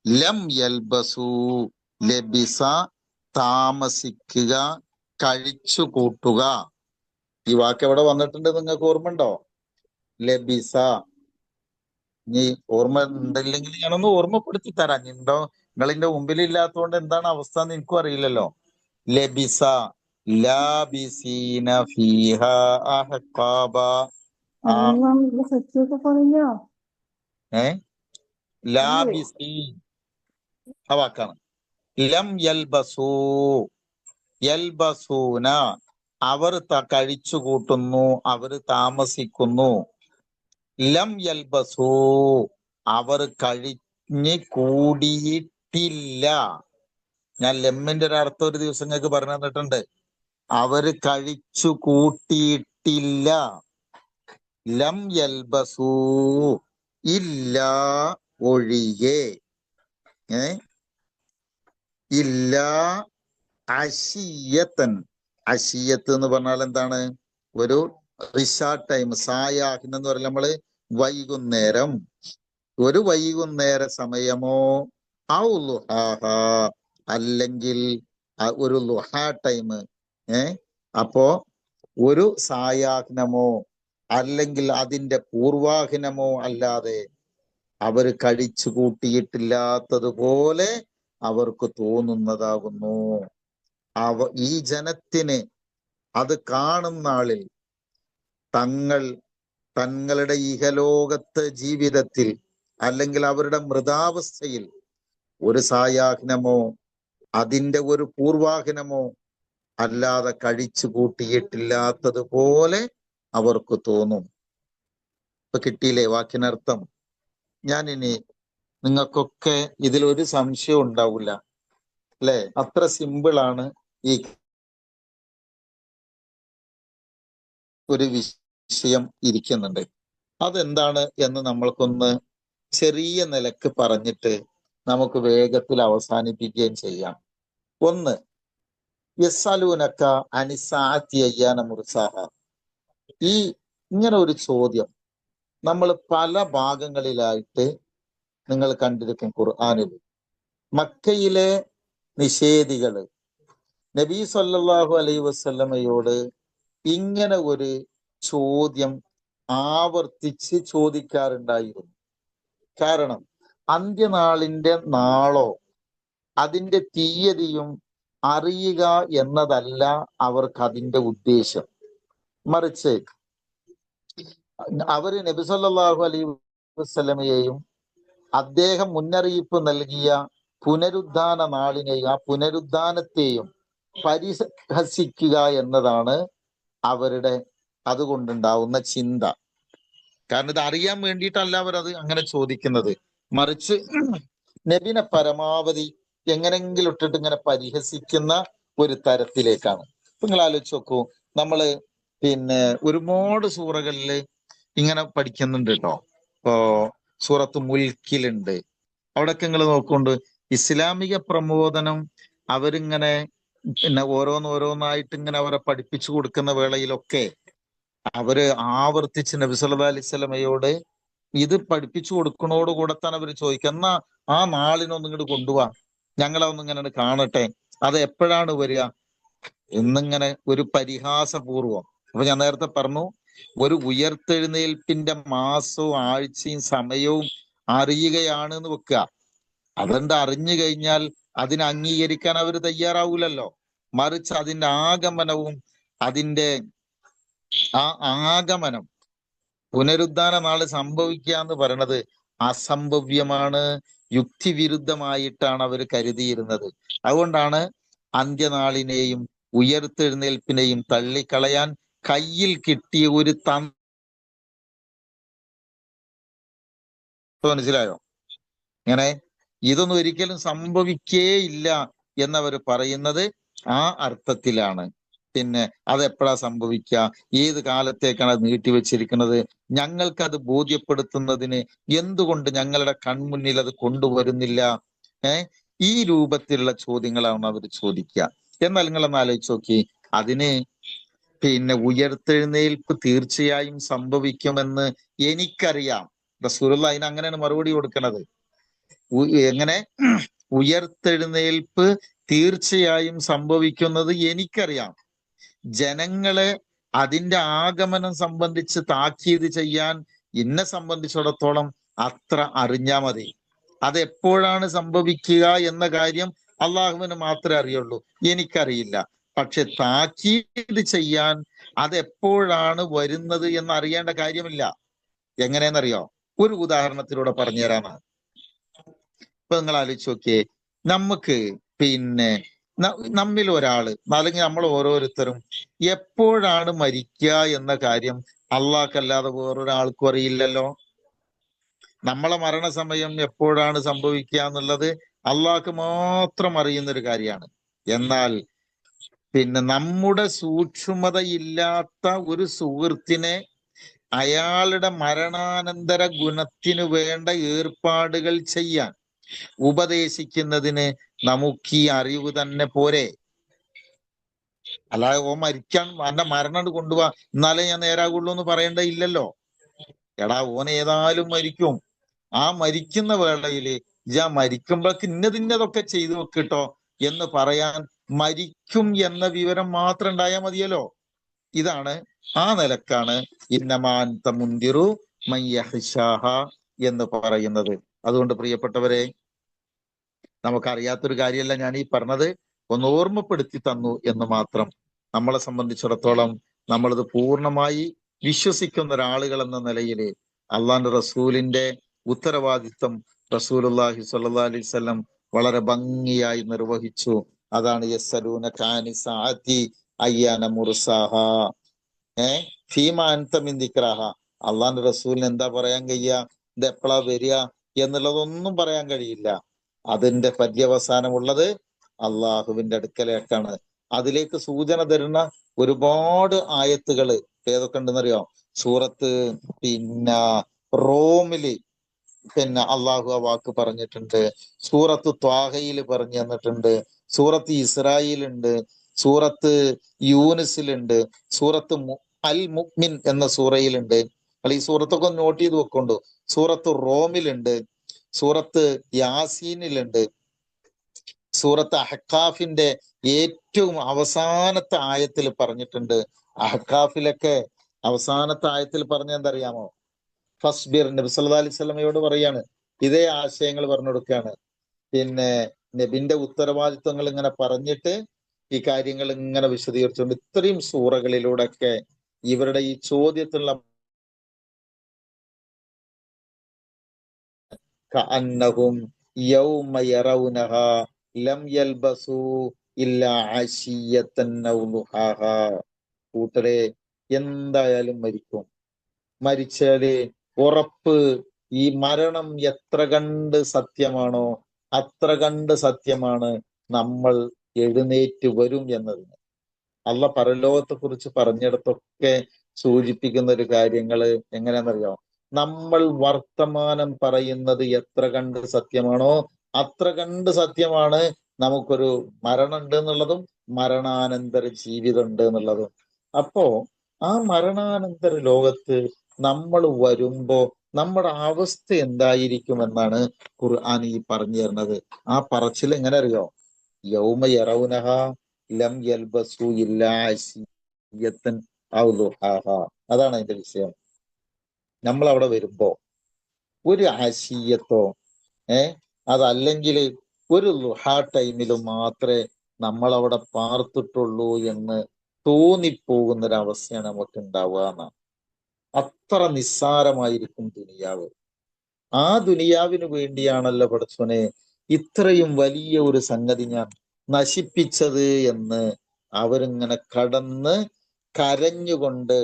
ലം യൽബസു ലബിസ താമസിക്കുക, കഴിച്ചു കൂട്ടുക. ഈ വാക്ക് എവിടെ വന്നിട്ടുണ്ട് നിങ്ങൾക്ക് ഓർമ്മയുണ്ടോ? ലബിസ. ഇനി ഓർമ്മ ഉണ്ടില്ലെങ്കിൽ ഞാനൊന്ന് ഓർമ്മപ്പെടുത്തി തരാം. ഉണ്ടോ? നിങ്ങളിന്റെ മുമ്പിൽ ഇല്ലാത്തതുകൊണ്ട് എന്താണ് അവസ്ഥ എന്ന് എനിക്കും അറിയില്ലല്ലോ. ലബിസ ലാബിസീന ഫീഹ അഹ്ഖാബ. ലാബിസീൻ ആ വാക്കാണ്. ലം യൽബസൂ യൽബസൂന അവർ കഴിച്ചു കൂട്ടുന്നു, അവർ താമസിക്കുന്നു. ലം യൽബസൂ അവർ കഴിഞ്ഞ് കൂടിയിട്ടില്ല. ഞാൻ ലമ്മിന്റെ ഒരു അർത്ഥം ഒരു ദിവസം നിങ്ങൾക്ക് പറഞ്ഞു തന്നിട്ടുണ്ട്. അവര് കഴിച്ചു കൂട്ടിയിട്ടില്ല. ലം യൽബസൂ ഇല്ല ഒഴികെ, ഇല്ല അശിയത്തൻ. അശിയത്ത് എന്ന് പറഞ്ഞാൽ എന്താണ്? ഒരു റിഷാ ടൈം, സായാഹിൻ എന്ന് പറഞ്ഞാൽ നമ്മള് വൈകുന്നേരം, ഒരു വൈകുന്നേര സമയമോ, ഔ ളുഹാഹ അല്ലെങ്കിൽ ഒരു ലുഹാ ടൈം. അപ്പോ ഒരു സായാഹ്നമോ അല്ലെങ്കിൽ അതിന്റെ പൂർവാഹ്നമോ അല്ലാതെ അവർ കഴിച്ചു കൂട്ടിയിട്ടില്ലാത്തതുപോലെ അവർക്ക് തോന്നുന്നതാകുന്നു. ഈ ജനത്തിന് അത് കാണുന്ന ആളിൽ തങ്ങളുടെ ഇഹലോകത്തെ ജീവിതത്തിൽ അല്ലെങ്കിൽ അവരുടെ മൃതാവസ്ഥയിൽ ഒരു സായാഹ്നമോ അതിന്റെ ഒരു പൂർവാഹ്നമോ അല്ലാതെ കഴിച്ചു കൂട്ടിയിട്ടില്ലാത്തതുപോലെ അവർക്ക് തോന്നും. ഇപ്പൊ കിട്ടിയില്ലേ വാക്കിനർത്ഥം? ഞാനിനി നിങ്ങൾക്കൊക്കെ ഇതിലൊരു സംശയം ഉണ്ടാവില്ല അല്ലെ? അത്ര സിമ്പിളാണ് ഈ ഒരു വിഷയം ഇരിക്കുന്നുണ്ട്. അതെന്താണ് എന്ന് നമ്മൾക്കൊന്ന് ചെറിയ നിലക്ക് പറഞ്ഞിട്ട് നമുക്ക് വേഗത്തിൽ അവസാനിപ്പിക്കുകയും ചെയ്യാം. ഒന്ന്, യസ്അലൂനക അനിസ്സാഅത്തി അയ്യാന മുർസാഹ. ഈ ഇങ്ങനെ ഒരു ചോദ്യം നമ്മൾ പല ഭാഗങ്ങളിലായിട്ട് നിങ്ങൾ കണ്ടിരിക്കും ഖുർആനിൽ. മക്കയിലെ നിഷേധികള് നബി സല്ലല്ലാഹു അലൈഹി വസല്ലമയോട് ഇങ്ങനെ ഒരു ചോദ്യം ആവർത്തിച്ച് ചോദിക്കാറുണ്ടായിരുന്നു. കാരണം അന്ത്യനാളിന്റെ നാളോ അതിന്റെ തീയതിയും അറിയുക എന്നതല്ല അവർക്ക് അതിന്റെ ഉദ്ദേശം. മറിച്ച് അവര് നബി സല്ലല്ലാഹു അലൈഹി വസല്ലമയെയും അദ്ദേഹം മുന്നറിയിപ്പ് നൽകിയ പുനരുദ്ധാന നാളിനെയും ആ പുനരുദ്ധാനത്തെയും പരിഹസിക്കുക എന്നതാണ് അവരുടെ അതുകൊണ്ടുണ്ടാവുന്ന ചിന്ത. കാരണം ഇത് അറിയാൻ വേണ്ടിയിട്ടല്ല അവരത് അങ്ങനെ ചോദിക്കുന്നത്. മറിച്ച് നബിനെ പരമാവധി എങ്ങനെങ്കിലും ഇട്ടിട്ട് ഇങ്ങനെ പരിഹസിക്കുന്ന ഒരു തരത്തിലേക്കാണ്. നിങ്ങൾ ആലോചിച്ച് നോക്കൂ, നമ്മള് ഒരുപാട് സൂറകളില് ഇങ്ങനെ പഠിക്കുന്നുണ്ട് കേട്ടോ. ഇപ്പോ സൂറത്ത് മുൽക്കിലുണ്ട്. അവിടെയൊക്കെ നിങ്ങൾ നോക്കുന്നുണ്ട് ഇസ്ലാമിക പ്രബോധനം അവരിങ്ങനെ ഓരോന്നായിട്ട് ഇങ്ങനെ അവരെ പഠിപ്പിച്ചു കൊടുക്കുന്ന വേളയിലൊക്കെ അവര് ആവർത്തിച്ച് നബി സല്ലല്ലാഹു അലൈഹി വസല്ലമയോട് ഇത് പഠിപ്പിച്ചു കൊടുക്കണോടുകൂടെ തന്നെ അവർ ചോദിക്കുക, എന്നാ ആ നാളിനൊന്നും ഇങ്ങോട്ട് കൊണ്ടുപോവാ, ഞങ്ങളെ ഒന്നും ഇങ്ങനെ കാണട്ടെ, അത് എപ്പോഴാണ് വരിക എന്നിങ്ങനെ ഒരു പരിഹാസപൂർവം. അപ്പൊ ഞാൻ നേരത്തെ പറഞ്ഞു, ഒരു ഉയർത്തെഴുന്നേൽപ്പിന്റെ മാസവും ആഴ്ചയും സമയവും അറിയുകയാണ് എന്ന് വെക്കുക. അതുകൊണ്ട് അറിഞ്ഞു കഴിഞ്ഞാൽ അതിനെ അംഗീകരിക്കാൻ അവർ തയ്യാറാവൂലല്ലോ. മറിച്ച് അതിന്റെ ആഗമനവും അതിന്റെ ആ ആഗമനം പുനരുദ്ധാന നാള് സംഭവിക്കുക എന്ന് പറയണത് അസംഭവ്യമാണ്, യുക്തിവിരുദ്ധമായിട്ടാണ് അവർ കരുതിയിരുന്നത്. അതുകൊണ്ടാണ് അന്ത്യനാളിനെയും ഉയർത്തെഴുന്നേൽപ്പിനെയും തള്ളിക്കളയാൻ കയ്യിൽ കിട്ടിയ ഒരു മനസ്സിലായോ? ഇങ്ങനെ ഇതൊന്നും ഒരിക്കലും സംഭവിക്കേയില്ല എന്നവർ പറയുന്നത് ആ അർത്ഥത്തിലാണ്. അതെപ്പോഴാ സംഭവിക്കുക, ഏത് കാലത്തേക്കാണ് അത് നീട്ടിവെച്ചിരിക്കുന്നത്, ഞങ്ങൾക്കത് ബോധ്യപ്പെടുത്തുന്നതിന് എന്തുകൊണ്ട് ഞങ്ങളുടെ കൺമുന്നിൽ അത് കൊണ്ടുവരുന്നില്ല? ഈ രൂപത്തിലുള്ള ചോദ്യങ്ങളാണ് അവർ ചോദിക്കുക. എന്നാൽ നിങ്ങളൊന്ന് ആലോചിച്ച് നോക്കി, അതിന് ഉയർത്തെഴുന്നേൽപ്പ് തീർച്ചയായും സംഭവിക്കുമെന്ന് എനിക്കറിയാം. റസൂലുള്ളാഹി അതിന് അങ്ങനെയാണ് മറുപടി കൊടുക്കുന്നത്. എങ്ങനെ? ഉയർത്തെഴുന്നേൽപ്പ് തീർച്ചയായും സംഭവിക്കുന്നത് എനിക്കറിയാം. ജനങ്ങളെ അതിന്റെ ആഗമനം സംബന്ധിച്ച് താക്കീത് ചെയ്യാൻ എന്നെ സംബന്ധിച്ചിടത്തോളം അത്ര അറിഞ്ഞാ മതി. അതെപ്പോഴാണ് സംഭവിക്കുക എന്ന കാര്യം അള്ളാഹുവിന് മാത്രമേ അറിയുള്ളൂ, എനിക്കറിയില്ല. പക്ഷെ താക്കീത് ചെയ്യാൻ അതെപ്പോഴാണ് വരുന്നത് എന്ന് അറിയേണ്ട കാര്യമില്ല. എങ്ങനെയെന്നറിയോ? ഒരു ഉദാഹരണത്തിലൂടെ പറഞ്ഞു തരാനാണ്. ഇപ്പൊ നിങ്ങൾ ആലോചിച്ച് നോക്കിയേ, നമുക്ക് നമ്മിൽ ഒരാള് അല്ലെങ്കിൽ നമ്മൾ ഓരോരുത്തരും എപ്പോഴാണ് മരിക്കുക എന്ന കാര്യം അള്ളാഹ്ക്കല്ലാതെ വേറൊരാൾക്കും അറിയില്ലല്ലോ. നമ്മളെ മരണസമയം എപ്പോഴാണ് സംഭവിക്കുക എന്നുള്ളത് അള്ളാഹ്ക്ക് മാത്രം അറിയുന്നൊരു കാര്യമാണ്. എന്നാൽ നമ്മുടെ സൂക്ഷ്മതയില്ലാത്ത ഒരു സുഹൃത്തിനെ അയാളുടെ മരണാനന്തര ഗുണത്തിനു വേണ്ട ഏർപ്പാടുകൾ ചെയ്യാൻ ഉപദേശിക്കുന്നതിന് നമുക്ക് ഈ അറിവ് തന്നെ പോരെ? അല്ലാതെ ഓ മരിക്കാൻ എന്റെ മരണം കൊണ്ടുപോവാ എന്നാലേ ഞാൻ നേരാകുള്ളൂ എന്ന് പറയേണ്ട ഇല്ലല്ലോ. എടാ, ഓൻ ഏതായാലും മരിക്കും. ആ മരിക്കുന്ന വേളയില് മരിക്കുമ്പോഴേക്ക് ഇന്നതൊക്കെ ചെയ്തു വെക്കിട്ടോ എന്ന് പറയാൻ മരിക്കും എന്ന വിവരം മാത്രം ഉണ്ടായാൽ മതിയല്ലോ. ഇതാണ് ആ നിലക്കാണ് ഇന്നമാന്ത മുന്തിറു മയ്യഹ്ഷാഹ എന്ന് പറയുന്നത്. അതുകൊണ്ട് പ്രിയപ്പെട്ടവരെ, നമുക്കറിയാത്തൊരു കാര്യമല്ല ഞാൻ ഈ പറഞ്ഞത്, ഒന്ന് ഓർമ്മപ്പെടുത്തി തന്നു എന്ന് മാത്രം. നമ്മളെ സംബന്ധിച്ചിടത്തോളം നമ്മളിത് പൂർണ്ണമായി വിശ്വസിക്കുന്ന ഒരാളുകൾ എന്ന നിലയിൽ അള്ളാന്റെ റസൂലിന്റെ ഉത്തരവാദിത്വം റസൂലുള്ളാഹി സ്വല്ലല്ലാഹി അലൈഹി വസല്ലം വളരെ ഭംഗിയായി നിർവഹിച്ചു. അതാണ് യസ്അലൂന കാനി സഅതി അയ്യാന മുർസാഹ ഫീമ അൻത മിൻ ദിക്റാഹ. അള്ളാന്റെ റസൂലിന് എന്താ പറയാൻ കഴിയുക, ഇത് എപ്പോഴാ വരിക എന്നുള്ളതൊന്നും പറയാൻ കഴിയില്ല. അതിന്റെ പര്യവസാനമുള്ളത് അള്ളാഹുവിന്റെ അടുക്കലേക്കാണ്. അതിലേക്ക് സൂചന തരുന്ന ഒരുപാട് ആയത്തുകൾ ഏതൊക്കെ ഉണ്ടെന്നറിയോ? സൂറത്ത് റോമില് അള്ളാഹു ആ വാക്ക് പറഞ്ഞിട്ടുണ്ട്. സൂറത്ത് ത്വാഹയിൽ പറഞ്ഞു തന്നിട്ടുണ്ട്. സൂറത്ത് ഇസ്രായേലുണ്ട്, സൂറത്ത് യൂനിസിലുണ്ട്, സൂറത്ത് അൽ മുഅ്മിൻ എന്ന സൂറയിലുണ്ട്. അല്ല, ഈ സൂറത്തൊക്കെ ഒന്ന് നോട്ട് ചെയ്ത് വെക്കൊണ്ടു. സൂറത്ത് റോമിലുണ്ട്, സൂറത്ത് യാസീനിലുണ്ട്, സൂറത്ത് അഹ്കാഫിന്റെ ഏറ്റവും അവസാനത്തെ ആയത്തിൽ പറഞ്ഞിട്ടുണ്ട്. അഹ്കാഫിലൊക്കെ അവസാനത്തെ ആയത്തിൽ പറഞ്ഞ എന്തറിയാമോ? ഫസ്ബിർ, നബി സല്ലല്ലാഹു അലൈഹി വസല്ലമയോട് പറയാണ്, ഇതേ ആശയങ്ങൾ പറഞ്ഞു കൊടുക്കുകയാണ്. നബിന്റെ ഉത്തരവാദിത്വങ്ങൾ ഇങ്ങനെ പറഞ്ഞിട്ട് ഈ കാര്യങ്ങൾ ഇങ്ങനെ വിശദീകരിച്ചുകൊണ്ട് ഇത്രയും സൂറകളിലൂടെയൊക്കെ ഇവരുടെ ഈ ചോദ്യത്തിലുള്ള കഅന്നഹും യൗമ യറൗനഹാ ലം യൽബസു ഇല്ലാ അശിയത്തൻ ഔ ദുഹാഹാ. കൂട്ടരെ, എന്തായാലും മരിക്കും. മരിച്ചാല് ഉറപ്പ്, ഈ മരണം എത്ര കണ്ട് സത്യമാണോ അത്ര കണ്ട് സത്യമാണ് നമ്മൾ എഴുന്നേറ്റ് വരും എന്നതിന്. അള്ള പരലോകത്തെ കുറിച്ച് പറഞ്ഞിടത്തൊക്കെ സൂചിപ്പിക്കുന്ന ഒരു കാര്യങ്ങള് എങ്ങനെയാണെന്നറിയോ? നമ്മൾ വർത്തമാനം പറയുന്നത് എത്ര കണ്ട് സത്യമാണോ അത്ര കണ്ട് സത്യമാണ് നമുക്കൊരു മരണം ഉണ്ട് എന്നുള്ളതും മരണാനന്തര ജീവിതം ഉണ്ട് എന്നുള്ളതും. അപ്പോ ആ മരണാനന്തര ലോകത്ത് നമ്മൾ വരുമ്പോ നമ്മുടെ അവസ്ഥ എന്തായിരിക്കുമെന്നാണ് ഖുർആൻ ഈ പറഞ്ഞു തരുന്നത്. ആ പറച്ചിൽ എങ്ങനെ അറിയോ? യൗമ യറൗനഹ ലം യൽബസു ഇല്ലാ അശിയത്തൻ ഔ ദുഹാഹ. അതാണ് അതിന്റെ വിഷയം. നമ്മൾ അവിടെ വരുമ്പോ ഒരു അശിയത്തോ അതല്ലെങ്കിൽ ഒരു ലുഹാ ടൈമിലും മാത്രമേ നമ്മൾ അവിടെ പാർത്തിട്ടുള്ളൂ എന്ന് തോന്നിപ്പോകുന്ന ഒരു അവസ്ഥയാണ് നമുക്ക് ഉണ്ടാവുക എന്നാണ്. അത്ര നിസ്സാരമായിരിക്കും ദുനിയാവ്. ആ ദുനിയാവിന് വേണ്ടിയാണല്ലോ പടച്ചോനെ ഇത്രയും വലിയ ഒരു സംഗതി ഞാൻ നശിപ്പിച്ചത് എന്ന് അവരിങ്ങനെ കടന്ന് കരഞ്ഞുകൊണ്ട്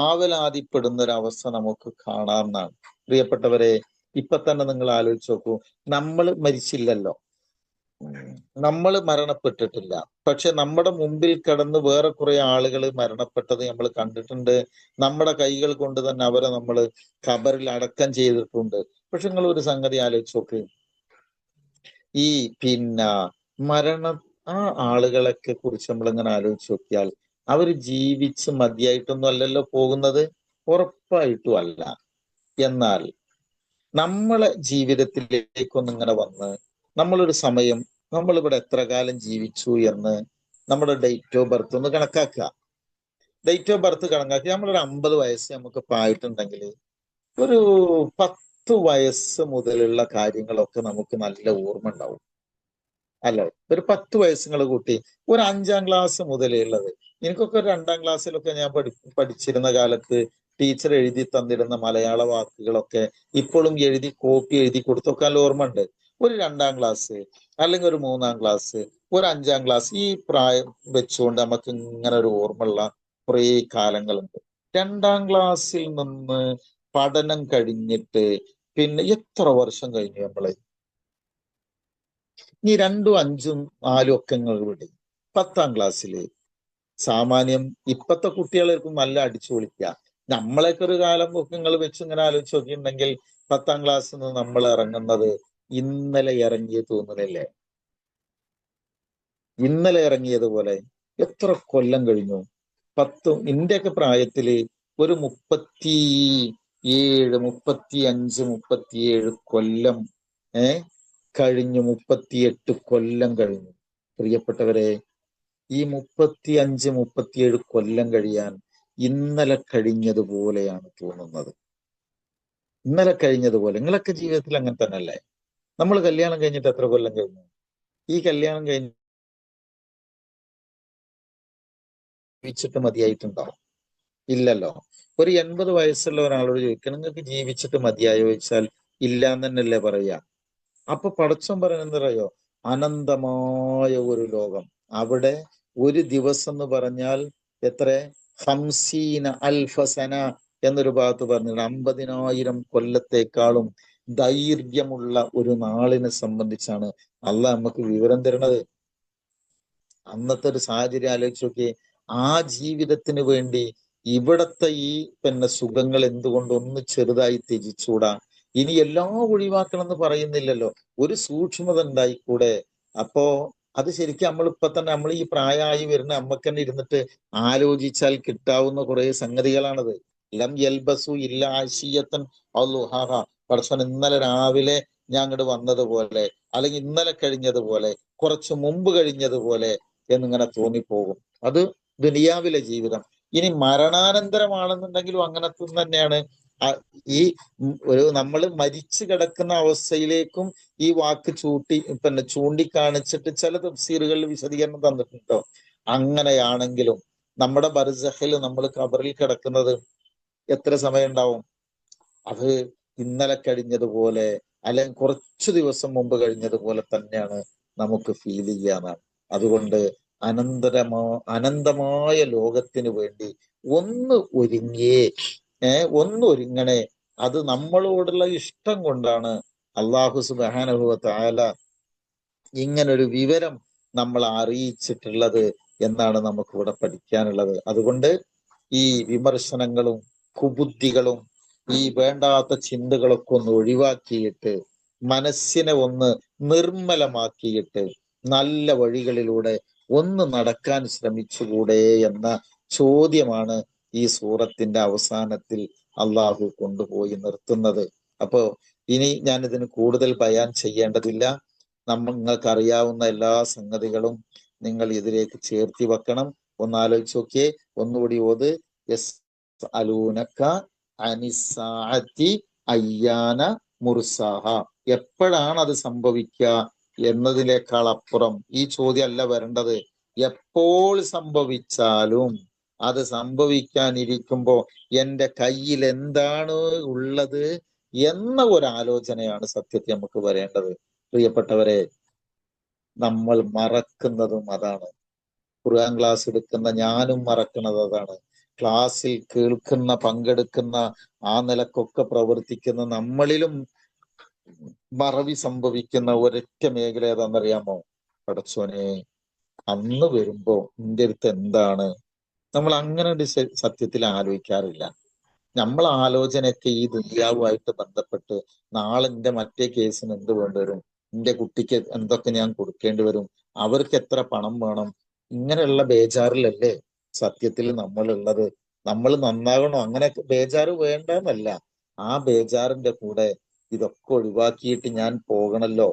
ആവലാതിപ്പെടുന്ന ഒരവസ്ഥ നമുക്ക് കാണാമെന്നാണ്. പ്രിയപ്പെട്ടവരെ, ഇപ്പൊ തന്നെ നിങ്ങൾ ആലോചിച്ച് നോക്കൂ. നമ്മൾ മരിച്ചില്ലല്ലോ, നമ്മൾ മരണപ്പെട്ടിട്ടില്ല. പക്ഷെ നമ്മുടെ മുമ്പിൽ കിടന്ന് വേറെ കുറെ ആളുകൾ മരണപ്പെട്ടത് നമ്മൾ കണ്ടിട്ടുണ്ട്. നമ്മുടെ കൈകൾ കൊണ്ട് തന്നെ അവരെ നമ്മൾ ഖബറിൽ അടക്കം ചെയ്തിട്ടുണ്ട്. പക്ഷെ നിങ്ങൾ ഒരു സംഗതി ആലോചിച്ച് നോക്ക്. ഈ മരണം, ആ ആളുകളൊക്കെ കുറിച്ച് നമ്മൾ ഇങ്ങനെ ആലോചിച്ച് നോക്കിയാൽ അവര് ജീവിച്ച് മതിയായിട്ടൊന്നും അല്ലല്ലോ പോകുന്നത്, ഉറപ്പായിട്ടും അല്ല. എന്നാൽ നമ്മളെ ജീവിതത്തിലേക്കൊന്നും ഇങ്ങനെ വന്ന് നമ്മളൊരു സമയം നമ്മളിവിടെ എത്ര കാലം ജീവിച്ചു എന്ന് നമ്മുടെ ഡേറ്റ് ഓഫ് ബർത്ത് ഒന്ന് കണക്കാക്കുക. ഡേറ്റ് ഓഫ് ബർത്ത് കണക്കാക്കി നമ്മളൊരു 50 വയസ്സ് നമുക്ക് ആയിട്ടുണ്ടെങ്കിൽ ഒരു 10 വയസ്സ് മുതലുള്ള കാര്യങ്ങളൊക്കെ നമുക്ക് നല്ല ഓർമ്മ ഉണ്ടാവും അല്ലേ? ഒരു 10 വയസ്സുകൾ കൂട്ടി ഒരു 5ാം ക്ലാസ് മുതലുള്ളത്. എനിക്കൊക്കെ 2ാം ക്ലാസ്സിലൊക്കെ ഞാൻ പഠിച്ചിരുന്ന കാലത്ത് ടീച്ചർ എഴുതി തന്നിരുന്ന മലയാള വാക്കുകളൊക്കെ ഇപ്പോഴും എഴുതി കോപ്പി എഴുതി കൊടുത്തൊക്കെ നല്ല ഓർമ്മ ഉണ്ട്. ഒരു 2ാം ക്ലാസ് അല്ലെങ്കിൽ ഒരു 3ാം ക്ലാസ്, ഒരു 5ാം ക്ലാസ്, ഈ പ്രായം വെച്ചുകൊണ്ട് നമുക്ക് ഇങ്ങനെ ഒരു ഓർമ്മയുള്ള കുറേ കാലങ്ങളുണ്ട്. 2ാം ക്ലാസ്സിൽ നിന്ന് പഠനം കഴിഞ്ഞിട്ട് പിന്നെ എത്ര വർഷം കഴിഞ്ഞു നമ്മള്? ഈ 2ഉം 5ഉം 4ഉം ഒക്കെ നിങ്ങൾ വിടും. 10ാം ക്ലാസ്സില് സാമാന്യം ഇപ്പത്തെ കുട്ടികളേക്കും നല്ല അടിച്ചു പൊളിക്കുക. നമ്മളെയൊക്കെ ഒരു കാലം ഒക്കെ നിങ്ങൾ വെച്ച് ഇങ്ങനെ ആലോചിച്ച് നോക്കിയിട്ടുണ്ടെങ്കിൽ 10ാം ക്ലാസ്സിൽ നിന്ന് നമ്മൾ ഇറങ്ങുന്നത് ഇന്നലെ ഇറങ്ങിയത് തോന്നുന്നില്ലേ? ഇന്നലെ ഇറങ്ങിയതുപോലെ എത്ര കൊല്ലം കഴിഞ്ഞു? ഇന്റെയൊക്കെ പ്രായത്തില് ഒരു 37, 35, 37 കൊല്ലം കഴിഞ്ഞു. 38 കൊല്ലം കഴിഞ്ഞു. പ്രിയപ്പെട്ടവരെ, ഈ 35-37 കൊല്ലം കഴിയാൻ ഇന്നലെ കഴിഞ്ഞതുപോലെയാണ് തോന്നുന്നത്. ഇന്നലെ കഴിഞ്ഞതുപോലെ. നിങ്ങളൊക്കെ ജീവിതത്തിൽ അങ്ങനെ തന്നെ അല്ലേ? നമ്മൾ കല്യാണം കഴിഞ്ഞിട്ട് എത്ര കൊല്ലം കഴിഞ്ഞു? ഈ കല്യാണം ജീവിച്ചിട്ട് മതിയായിട്ടുണ്ടോ? ഇല്ലല്ലോ. ഒരു 80 വയസ്സുള്ള ഒരാളോട് ചോദിക്കണം, നിങ്ങൾക്ക് ജീവിച്ചിട്ട് മതിയായോ ചോദിച്ചാൽ ഇല്ല എന്ന് തന്നെയല്ലേ പറയാ. അപ്പൊ പടച്ചോൻ പറയുന്നത് അറിയോ? അനന്തമായ ഒരു ലോകം. അവിടെ ഒരു ദിവസം എന്ന് പറഞ്ഞാൽ എത്ര? 50,000 എന്നൊരു ഭാഗത്ത് പറഞ്ഞിട്ടുണ്ട്. 50,000 കൊല്ലത്തെക്കാളും ദൈർഘ്യമുള്ള ഒരു നാളിനെ സംബന്ധിച്ചാണ് അള്ളാഹ് നമുക്ക് വിവരം തരുന്നത്. അന്നത്തെ ഒരു സാഹചര്യം ആലോചിച്ച് നോക്കിയേ. ആ ജീവിതത്തിന് വേണ്ടി ഇവിടത്തെ ഈ സുഖങ്ങൾ എന്തുകൊണ്ട് ഒന്ന് ചെറുതായി ത്യജിച്ചൂടാ? ഇനി എല്ലാം ഒഴിവാക്കണം എന്ന് പറയുന്നില്ലല്ലോ, ഒരു സൂക്ഷ്മത ഉണ്ടായിക്കൂടെ? അപ്പോ അത് ശരിക്കും നമ്മളിപ്പൊ തന്നെ നമ്മൾ ഈ പ്രായമായി വരുന്ന നമ്മക്ക് തന്നെ ഇരുന്നിട്ട് ആലോചിച്ചാൽ കിട്ടാവുന്ന കുറെ സംഗതികളാണത്. ലം യൽബസു ഇല്ല ആശിയത്തൻ അല്ലുഹാഹ. പടച്ചോൻ ഇന്നലെ രാവിലെ ഞാൻ അങ്ങോട്ട് വന്നതുപോലെ, അല്ലെങ്കിൽ ഇന്നലെ കഴിഞ്ഞതുപോലെ, കുറച്ച് മുമ്പ് കഴിഞ്ഞതുപോലെ എന്നിങ്ങനെ തോന്നിപ്പോകും. അത് ദുനിയാവിലെ ജീവിതം. ഇനി മരണാനന്തരമാണെന്നുണ്ടെങ്കിലും അങ്ങനത്തെ തന്നെയാണ്. ഈ ഒരു നമ്മൾ മരിച്ചു കിടക്കുന്ന അവസ്ഥയിലേക്കും ഈ വാക്ക് ചൂണ്ടിക്കാണിച്ചിട്ട് ചില തഫ്സീറുകളിൽ വിശദീകരണം തന്നിട്ടുണ്ടോ. അങ്ങനെയാണെങ്കിലും നമ്മുടെ ബർസഖിൽ നമ്മൾ ഖബറിൽ കിടക്കുന്നത് എത്ര സമയം ഉണ്ടാവും? അത് ഇന്നലെ കഴിഞ്ഞതുപോലെ, അല്ലെങ്കിൽ കുറച്ചു ദിവസം മുമ്പ് കഴിഞ്ഞതുപോലെ തന്നെയാണ് നമുക്ക് ഫീൽ ചെയ്യാനാണ്. അതുകൊണ്ട് അനന്തമായ ലോകത്തിന് വേണ്ടി ഒന്ന് ഒരുങ്ങിയേ, ഒന്ന് ഒരുങ്ങണേ. അത് നമ്മളോടുള്ള ഇഷ്ടം കൊണ്ടാണ് അള്ളാഹു സുബ്ഹാനഹു വ തആല ഇങ്ങനൊരു വിവരം നമ്മളെ അറിയിച്ചിട്ടുള്ളത് എന്നാണ് നമുക്ക് ഇവിടെ പഠിക്കാനുള്ളത്. അതുകൊണ്ട് ഈ വിമർശനങ്ങളും കുബുദ്ധികളും ഈ വേണ്ടാത്ത ചിന്തകളൊക്കെ ഒന്ന് ഒഴിവാക്കിയിട്ട് മനസ്സിനെ ഒന്ന് നിർമ്മലമാക്കിയിട്ട് നല്ല വഴികളിലൂടെ ഒന്ന് നടക്കാൻ ശ്രമിച്ചുകൂടെ എന്ന ചോദ്യമാണ് ഈ സൂറത്തിന്റെ അവസാനത്തിൽ അള്ളാഹു കൊണ്ടുപോയി നിർത്തുന്നത്. അപ്പോ ഇനി ഞാൻ ഇതിന് കൂടുതൽ ബയാൻ ചെയ്യേണ്ടതില്ല. നിങ്ങൾക്ക് അറിയാവുന്ന എല്ലാ സംഗതികളും നിങ്ങൾ ഇതിലേക്ക് ചേർത്തി വെക്കണം. ഒന്ന് ആലോചിച്ച് നോക്കിയേ. ഒന്നുകൂടി ഓത്. യസ്അലൂനക അനിസ്സാഅത്തി അയ്യാന മുർസാഹ. എപ്പോഴാണ് അത് സംഭവിക്കുക എന്നതിനേക്കാൾ അപ്പുറം ഈ ചോദ്യം അല്ല വരേണ്ടത്. എപ്പോൾ സംഭവിച്ചാലും അത് സംഭവിക്കാനിരിക്കുമ്പോ എന്റെ കയ്യിൽ എന്താണ് ഉള്ളത് എന്ന ഒരു ആലോചനയാണ് സത്യത്തിൽ നമുക്ക് വരേണ്ടത്. പ്രിയപ്പെട്ടവരെ, നമ്മൾ മറക്കുന്നതും അതാണ്. ഖുർആൻ ക്ലാസ് എടുക്കുന്ന ഞാനും മറക്കുന്നത് അതാണ്. ക്ലാസ്സിൽ കേൾക്കുന്ന പങ്കെടുക്കുന്ന ആ നിലക്കൊക്കെ പ്രവർത്തിക്കുന്ന നമ്മളിലും മറവി സംഭവിക്കുന്ന ഒരൊറ്റ മേഖല ഏതാണെന്നറിയാമോ? പടച്ചോനെ, അന്ന് വരുമ്പോ നിന്റെ അടുത്ത് എന്താണ്? നമ്മൾ അങ്ങനെ ഒരു സത്യത്തിൽ ആലോചിക്കാറില്ല. നമ്മൾ ആലോചനയൊക്കെ ഈ ദുനിയാവുമായിട്ട് ബന്ധപ്പെട്ട് നാളെ എന്റെ മറ്റേ കേസിന് എന്ത് വേണ്ടി വരും, എന്റെ കുട്ടിക്ക് എന്തൊക്കെ ഞാൻ കൊടുക്കേണ്ടി വരും, അവർക്ക് എത്ര പണം വേണം, ഇങ്ങനെയുള്ള ബേജാറിലല്ലേ സത്യത്തിൽ നമ്മളുള്ളത്. നമ്മൾ നന്നാകണോ? അങ്ങനെ ബേജാറ് വേണ്ടെന്നല്ല. ആ ബേജാറിന്റെ കൂടെ ഇതൊക്കെ ഒഴിവാക്കിയിട്ട് ഞാൻ പോകണല്ലോ.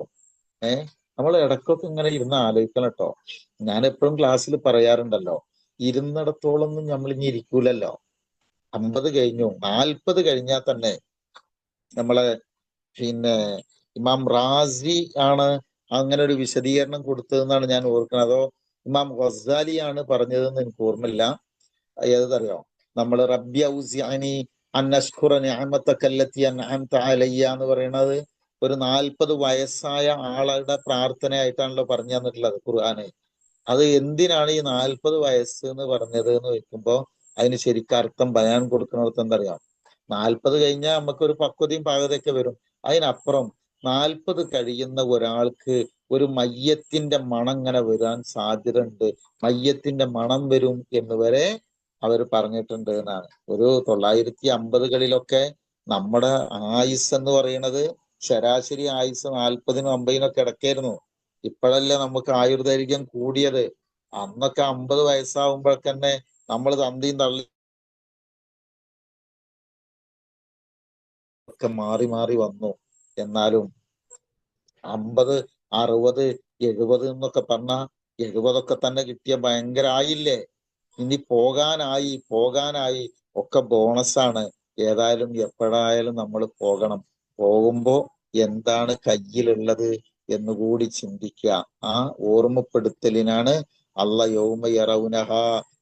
നമ്മൾ ഇടയ്ക്കൊക്കെ ഇങ്ങനെ ഇരുന്ന് ആലോചിക്കണം കേട്ടോ. ഞാൻ എപ്പോഴും ക്ലാസ്സിൽ പറയാറുണ്ടല്ലോ, ഇരുന്നിടത്തോളൊന്നും നമ്മൾ ഇനി ഇരിക്കൂലല്ലോ. 50 കഴിഞ്ഞു, 40 കഴിഞ്ഞാൽ തന്നെ നമ്മളെ ഇമാം റാസി ആണ് അങ്ങനെ ഒരു വിശദീകരണം കൊടുത്തതെന്നാണ് ഞാൻ ഓർക്കുന്നത്. അതോ ഇമാം ഗസാലി ആണ് പറഞ്ഞതെന്ന് എനിക്ക് ഓർമ്മയില്ല. ഏതറിയോ? നമ്മൾ റബ്ബി ഔസിഅനി അൻ അശ്കുറ നിഅമതക അല്ലതി അൻഅംത അലയ്യ എന്ന് പറയുന്നത് ഒരു 40 വയസ്സായ ആളുടെ പ്രാർത്ഥനയായിട്ടാണല്ലോ പറഞ്ഞു തന്നിട്ടുള്ളത് ഖുർആന്. അത് എന്തിനാണ് ഈ 40 വയസ്സ് എന്ന് പറഞ്ഞത് എന്ന് വെക്കുമ്പോ അതിന് ശരിക്കും അർത്ഥം ബയാൻ കൊടുക്കുന്നിടത്ത് എന്താ അറിയാം? 40 കഴിഞ്ഞാൽ നമുക്കൊരു പക്വതയും പാകതയൊക്കെ വരും. അതിനപ്പുറം 40 കഴിയുന്ന ഒരാൾക്ക് ഒരു മയ്യത്തിന്റെ മണം ഇങ്ങനെ വരാൻ സാധ്യത ഉണ്ട്. മയ്യത്തിന്റെ മണം വരും എന്ന് വരെ അവർ പറഞ്ഞിട്ടുണ്ട് എന്നാണ്. ഒരു 950കളിലൊക്കെ നമ്മുടെ ആയുസ് എന്ന് പറയുന്നത് ശരാശരി ആയുസ് 40-നും 50-നും ഇടയ്ക്കായിരുന്നു. ഇപ്പോഴല്ലേ നമുക്ക് ആയുർദൈർഘ്യം കൂടിയത്. അന്നൊക്കെ 50 വയസ്സാവുമ്പോഴൊക്കെ നമ്മൾ തന്തിയും തള്ളി ഒക്കെ മാറി മാറി വന്നു. എന്നാലും 50, 60, 70 എന്നൊക്കെ പറഞ്ഞ 70 തന്നെ കിട്ടിയ ഭയങ്കര ആയില്ലേ. ഇനി പോകാനായി ഒക്കെ ബോണസാണ്. ഏതായാലും എപ്പോഴായാലും നമ്മൾ പോകണം. പോകുമ്പോ എന്താണ് കയ്യിലുള്ളത് എന്നുകൂടി ചിന്തിക്കുക. ആ ഓർമ്മപ്പെടുത്തലിനാണ് അള്ള യൗമ യറൗനഹ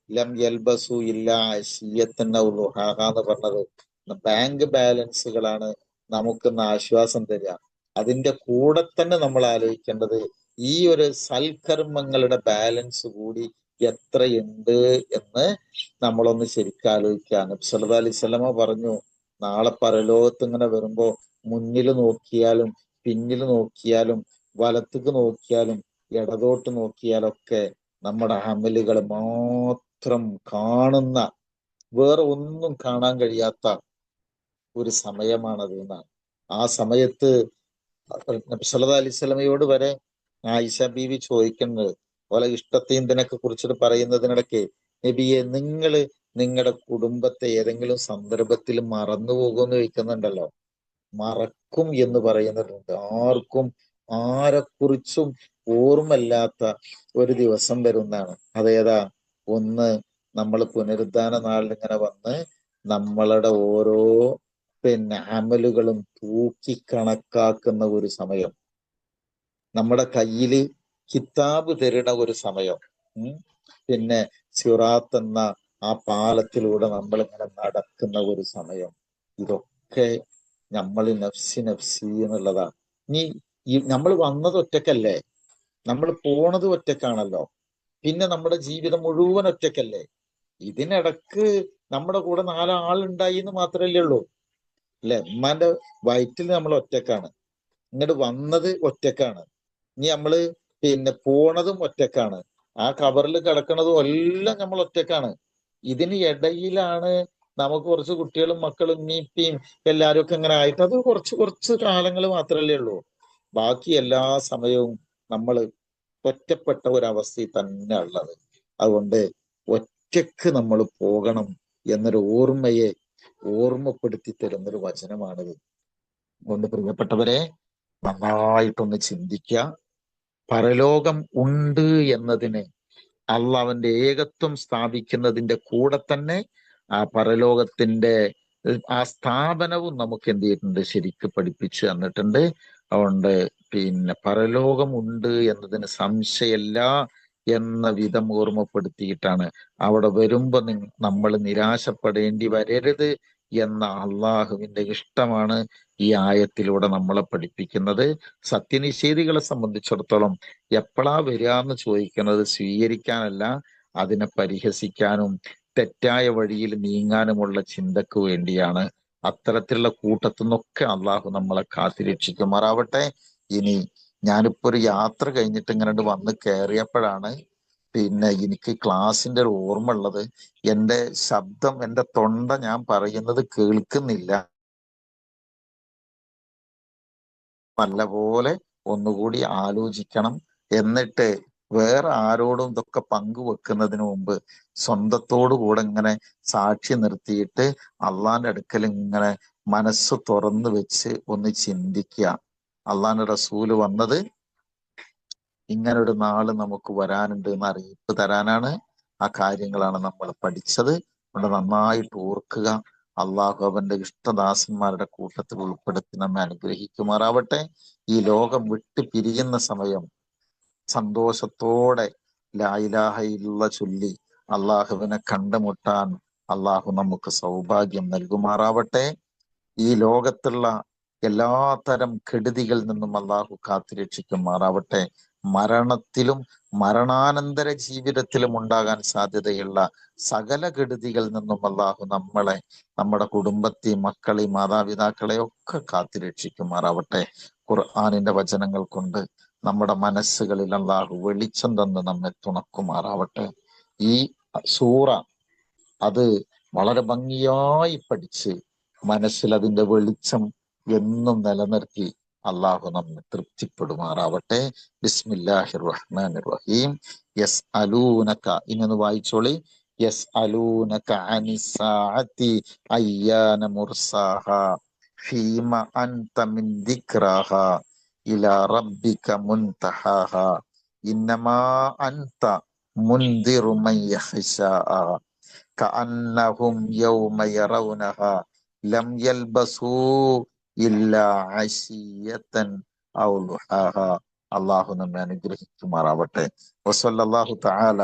ലം യൽബസു ഇല്ലാ അശിയ്യത്തൻ ഔ ളുഹാഹ എന്ന് പറഞ്ഞത്. ബാങ്ക് ബാലൻസുകളാണ് നമുക്കിന്ന് ആശ്വാസം തരിക. അതിന്റെ കൂടെ തന്നെ നമ്മൾ ആലോചിക്കേണ്ടത് ഈ ഒരു സൽക്കർമ്മങ്ങളുടെ ബാലൻസ് കൂടി എത്രയുണ്ട് എന്ന് നമ്മളൊന്ന് ശരിക്കും ആലോചിക്കുക. നബി സല്ലല്ലാഹു അലൈഹി വസല്ലമ പറഞ്ഞു, നാളെ പരലോകത്ത് ഇങ്ങനെ വരുമ്പോ മുന്നിൽ നോക്കിയാലും പിന്നിൽ നോക്കിയാലും വലത്തേക്ക് നോക്കിയാലും ഇടതോട്ട് നോക്കിയാലൊക്കെ നമ്മുടെ അമലുകൾ മാത്രം കാണുന്ന, വേറെ ഒന്നും കാണാൻ കഴിയാത്ത ഒരു സമയമാണത് എന്നാണ്. ആ സമയത്ത് നബി സല്ലല്ലാഹു അലൈഹി വസല്ലമയോട് വരെ ആയിഷ ബീവി ചോദിക്കുന്നത് പോലെ ഇഷ്ടത്തെയും ഇതിനൊക്കെ കുറിച്ചിട്ട് പറയുന്നതിനിടയ്ക്ക്, നബിയെ നിങ്ങള് നിങ്ങളുടെ കുടുംബത്തെ ഏതെങ്കിലും സന്ദർഭത്തിൽ മറന്നു പോകുമെന്ന് ചോദിക്കുന്നുണ്ടല്ലോ. മറക്കും എന്ന് പറയുന്നുണ്ട്. ആർക്കും ആരെക്കുറിച്ചും ഓർമ്മല്ലാത്ത ഒരു ദിവസം വരുന്നതാണ്. അതേതാ? ഒന്ന്, നമ്മൾ പുനരുദ്ധാന നാളിൽ ഇങ്ങനെ വന്ന് നമ്മളുടെ ഓരോ അമലുകളും തൂക്കി കണക്കാക്കുന്ന ഒരു സമയം, നമ്മുടെ കയ്യില് കിതാബ് തരുന്ന ഒരു സമയം, പിന്നെ സിറാത്ത് എന്ന ആ പാലത്തിലൂടെ നമ്മൾ ഇങ്ങനെ നടക്കുന്ന ഒരു സമയം. ഇതൊക്കെ നമ്മൾ നഫ്സി നഫ്സി എന്നുള്ളതാണ്. ഇനി നമ്മൾ വന്നത് ഒറ്റക്കല്ലേ, നമ്മൾ പോണത് ഒറ്റക്കാണല്ലോ, പിന്നെ നമ്മുടെ ജീവിതം മുഴുവൻ ഒറ്റക്കല്ലേ. ഇതിനിടക്ക് നമ്മുടെ കൂടെ 4 ആളുണ്ടായി എന്ന് മാത്രമല്ലേ ഉള്ളൂ. അല്ലെ? ഉമ്മാന്റെ വയറ്റിൽ നമ്മൾ ഒറ്റക്കാണ്, ഇങ്ങോട്ട് വന്നത് ഒറ്റക്കാണ്, ഇനി നമ്മള് പോണതും ഒറ്റക്കാണ്, ആ കബറിൽ കിടക്കുന്നതും എല്ലാം നമ്മൾ ഒറ്റക്കാണ്. ഇതിന് ഇടയിലാണ് നമുക്ക് കുറച്ച് കുട്ടികളും മക്കളും ഉമ്മീപ്പിയും എല്ലാരും ഒക്കെ ഇങ്ങനെ ആയിട്ട്, അത് കുറച്ച് കാലങ്ങൾ മാത്രമല്ലേ ഉള്ളൂ. ബാക്കി എല്ലാ സമയവും നമ്മൾ ഒറ്റപ്പെട്ട ഒരവസ്ഥയിൽ തന്നെ ഉള്ളത്. അതുകൊണ്ട് ഒറ്റക്ക് നമ്മൾ പോകണം എന്നൊരു ഓർമ്മയെ ഓർമ്മപ്പെടുത്തി തരുന്നൊരു വചനമാണിത്. അതുകൊണ്ട് പ്രിയപ്പെട്ടവരെ, നന്നായിട്ടൊന്ന് ചിന്തിക്കുക. പരലോകം ഉണ്ട് എന്നതിന് അള്ളാഹുവിന്റെ ഏകത്വം സ്ഥാപിക്കുന്നതിന്റെ കൂടെ തന്നെ ആ പരലോകത്തിന്റെ ആ സ്ഥാപനവും നമുക്ക് എന്ത് ചെയ്തിട്ടുണ്ട്, ശരിക്ക് പഠിപ്പിച്ചു തന്നിട്ടുണ്ട്. അതുകൊണ്ട് പരലോകം ഉണ്ട് എന്നതിന് സംശയമില്ല എന്ന വിധം ഓർമ്മപ്പെടുത്തിയിട്ടാണ് അവിടെ വരുമ്പോ നമ്മൾ നിരാശപ്പെടേണ്ടി വരരുത് എന്ന അള്ളാഹുവിന്റെ ഇഷ്ടമാണ് ഈ ആയത്തിലൂടെ നമ്മളെ പഠിപ്പിക്കുന്നത്. സത്യനിഷേധികളെ സംബന്ധിച്ചിടത്തോളം എപ്പോഴാ വരിക എന്ന് ചോദിക്കുന്നത് സ്വീകരിക്കാനല്ല, അതിനെ പരിഹസിക്കാനും തെറ്റായ വഴിയിൽ നീങ്ങാനുമുള്ള ചിന്തക്ക് വേണ്ടിയാണ്. അത്തരത്തിലുള്ള കൂട്ടത്തു നിന്നൊക്കെ അള്ളാഹു നമ്മളെ കാത്തിരക്ഷിക്കുമാറാവട്ടെ. ഇനി ഞാനിപ്പോ ഒരു യാത്ര കഴിഞ്ഞിട്ട് ഇങ്ങനെ വന്ന് കയറിയപ്പോഴാണ് എനിക്ക് ക്ലാസിന്റെ ഒരു ഓർമ്മ ഉള്ളത്. എന്റെ ശബ്ദം, എന്റെ തൊണ്ട ഞാൻ പറയുന്നത് കേൾക്കുന്നില്ല. നല്ലപോലെ ഒന്നുകൂടി ആലോചിക്കണം. എന്നിട്ട് വേറെ ആരോടും ഇതൊക്കെ പങ്കുവെക്കുന്നതിന് മുമ്പ് സ്വന്തത്തോടു കൂടെ ഇങ്ങനെ സാക്ഷി നിർത്തിയിട്ട് അള്ളാന്റെ അടുക്കൽ ഇങ്ങനെ മനസ്സ് തുറന്നു വെച്ച് ഒന്ന് ചിന്തിക്കുക. അള്ളാന്റെ റസൂല് വന്നത് ഇങ്ങനൊരു നാള് നമുക്ക് വരാനുണ്ട് എന്ന് അറിയിപ്പ് തരാനാണ്. ആ കാര്യങ്ങളാണ് നമ്മൾ പഠിച്ചത്. അതുകൊണ്ട് നന്നായിട്ട് ഓർക്കുക. അള്ളാഹു അവന്റെ ഇഷ്ടദാസന്മാരുടെ കൂട്ടത്തിൽ ഉൾപ്പെടുത്തി നമ്മെ അനുഗ്രഹിക്കുമാറാവട്ടെ. ഈ ലോകം വിട്ട് പിരിയുന്ന സമയം സന്തോഷത്തോടെ ലാ ഇലാഹ ഇല്ലല്ലാഹ് ചൊല്ലി അള്ളാഹുവിനെ കണ്ടുമുട്ടാൻ അള്ളാഹു നമുക്ക് സൗഭാഗ്യം നൽകുമാറാവട്ടെ. ഈ ലോകത്തുള്ള എല്ലാത്തരം കെടുതികളിൽ നിന്നും അള്ളാഹു കാത്തുരക്ഷിക്കുമാറാവട്ടെ. മരണത്തിലും മരണാനന്തര ജീവിതത്തിലും ഉണ്ടാകാൻ സാധ്യതയുള്ള സകല കെടുതികളിൽ നിന്നും അള്ളാഹു നമ്മളെ, നമ്മുടെ കുടുംബത്തെയും മക്കളെയും മാതാപിതാക്കളെയും ഒക്കെ കാത്തുരക്ഷിക്കുമാറാവട്ടെ. ഖുർആനിന്റെ വചനങ്ങൾ കൊണ്ട് നമ്മുടെ മനസ്സുകളിൽ അള്ളാഹു വെളിച്ചം തന്ന് നമ്മെ തുണക്കുമാറാവട്ടെ. ഈ സൂറ അത് വളരെ ഭംഗിയായി പഠിച്ച് മനസ്സിൽ അതിന്റെ വെളിച്ചം എന്നും നിലനിർത്തി അള്ളാഹു നമ്മെ തൃപ്തിപ്പെടുമാറാവട്ടെ. ബിസ്മില്ലാഹിർ റഹ്മാനിർ റഹീം. യസ് അലൂനക, ഇങ്ങനെ വായിച്ചോളി. യസ് അലൂനക അനിസ്സാഅതി അയ്യാന മുർസാഹ ഫീമ അൻത മിൻ ദിക്റാഹ ഇലാ റബ്ബിക മുൻതഹാഹ ഇന്നമാ അൻത മുൻദിറു മൻ യഖ്ശാ കഅന്നഹും യൗമ യറൗനഹാ ലം യൽബസൂ ഇല്ലാ അശിയതൻ ഔ ളുഹാഹാ. അള്ളാഹു നമ്മെ അനുഗ്രഹിക്കുമാറാവട്ടെ. വസല്ലല്ലാഹു തആല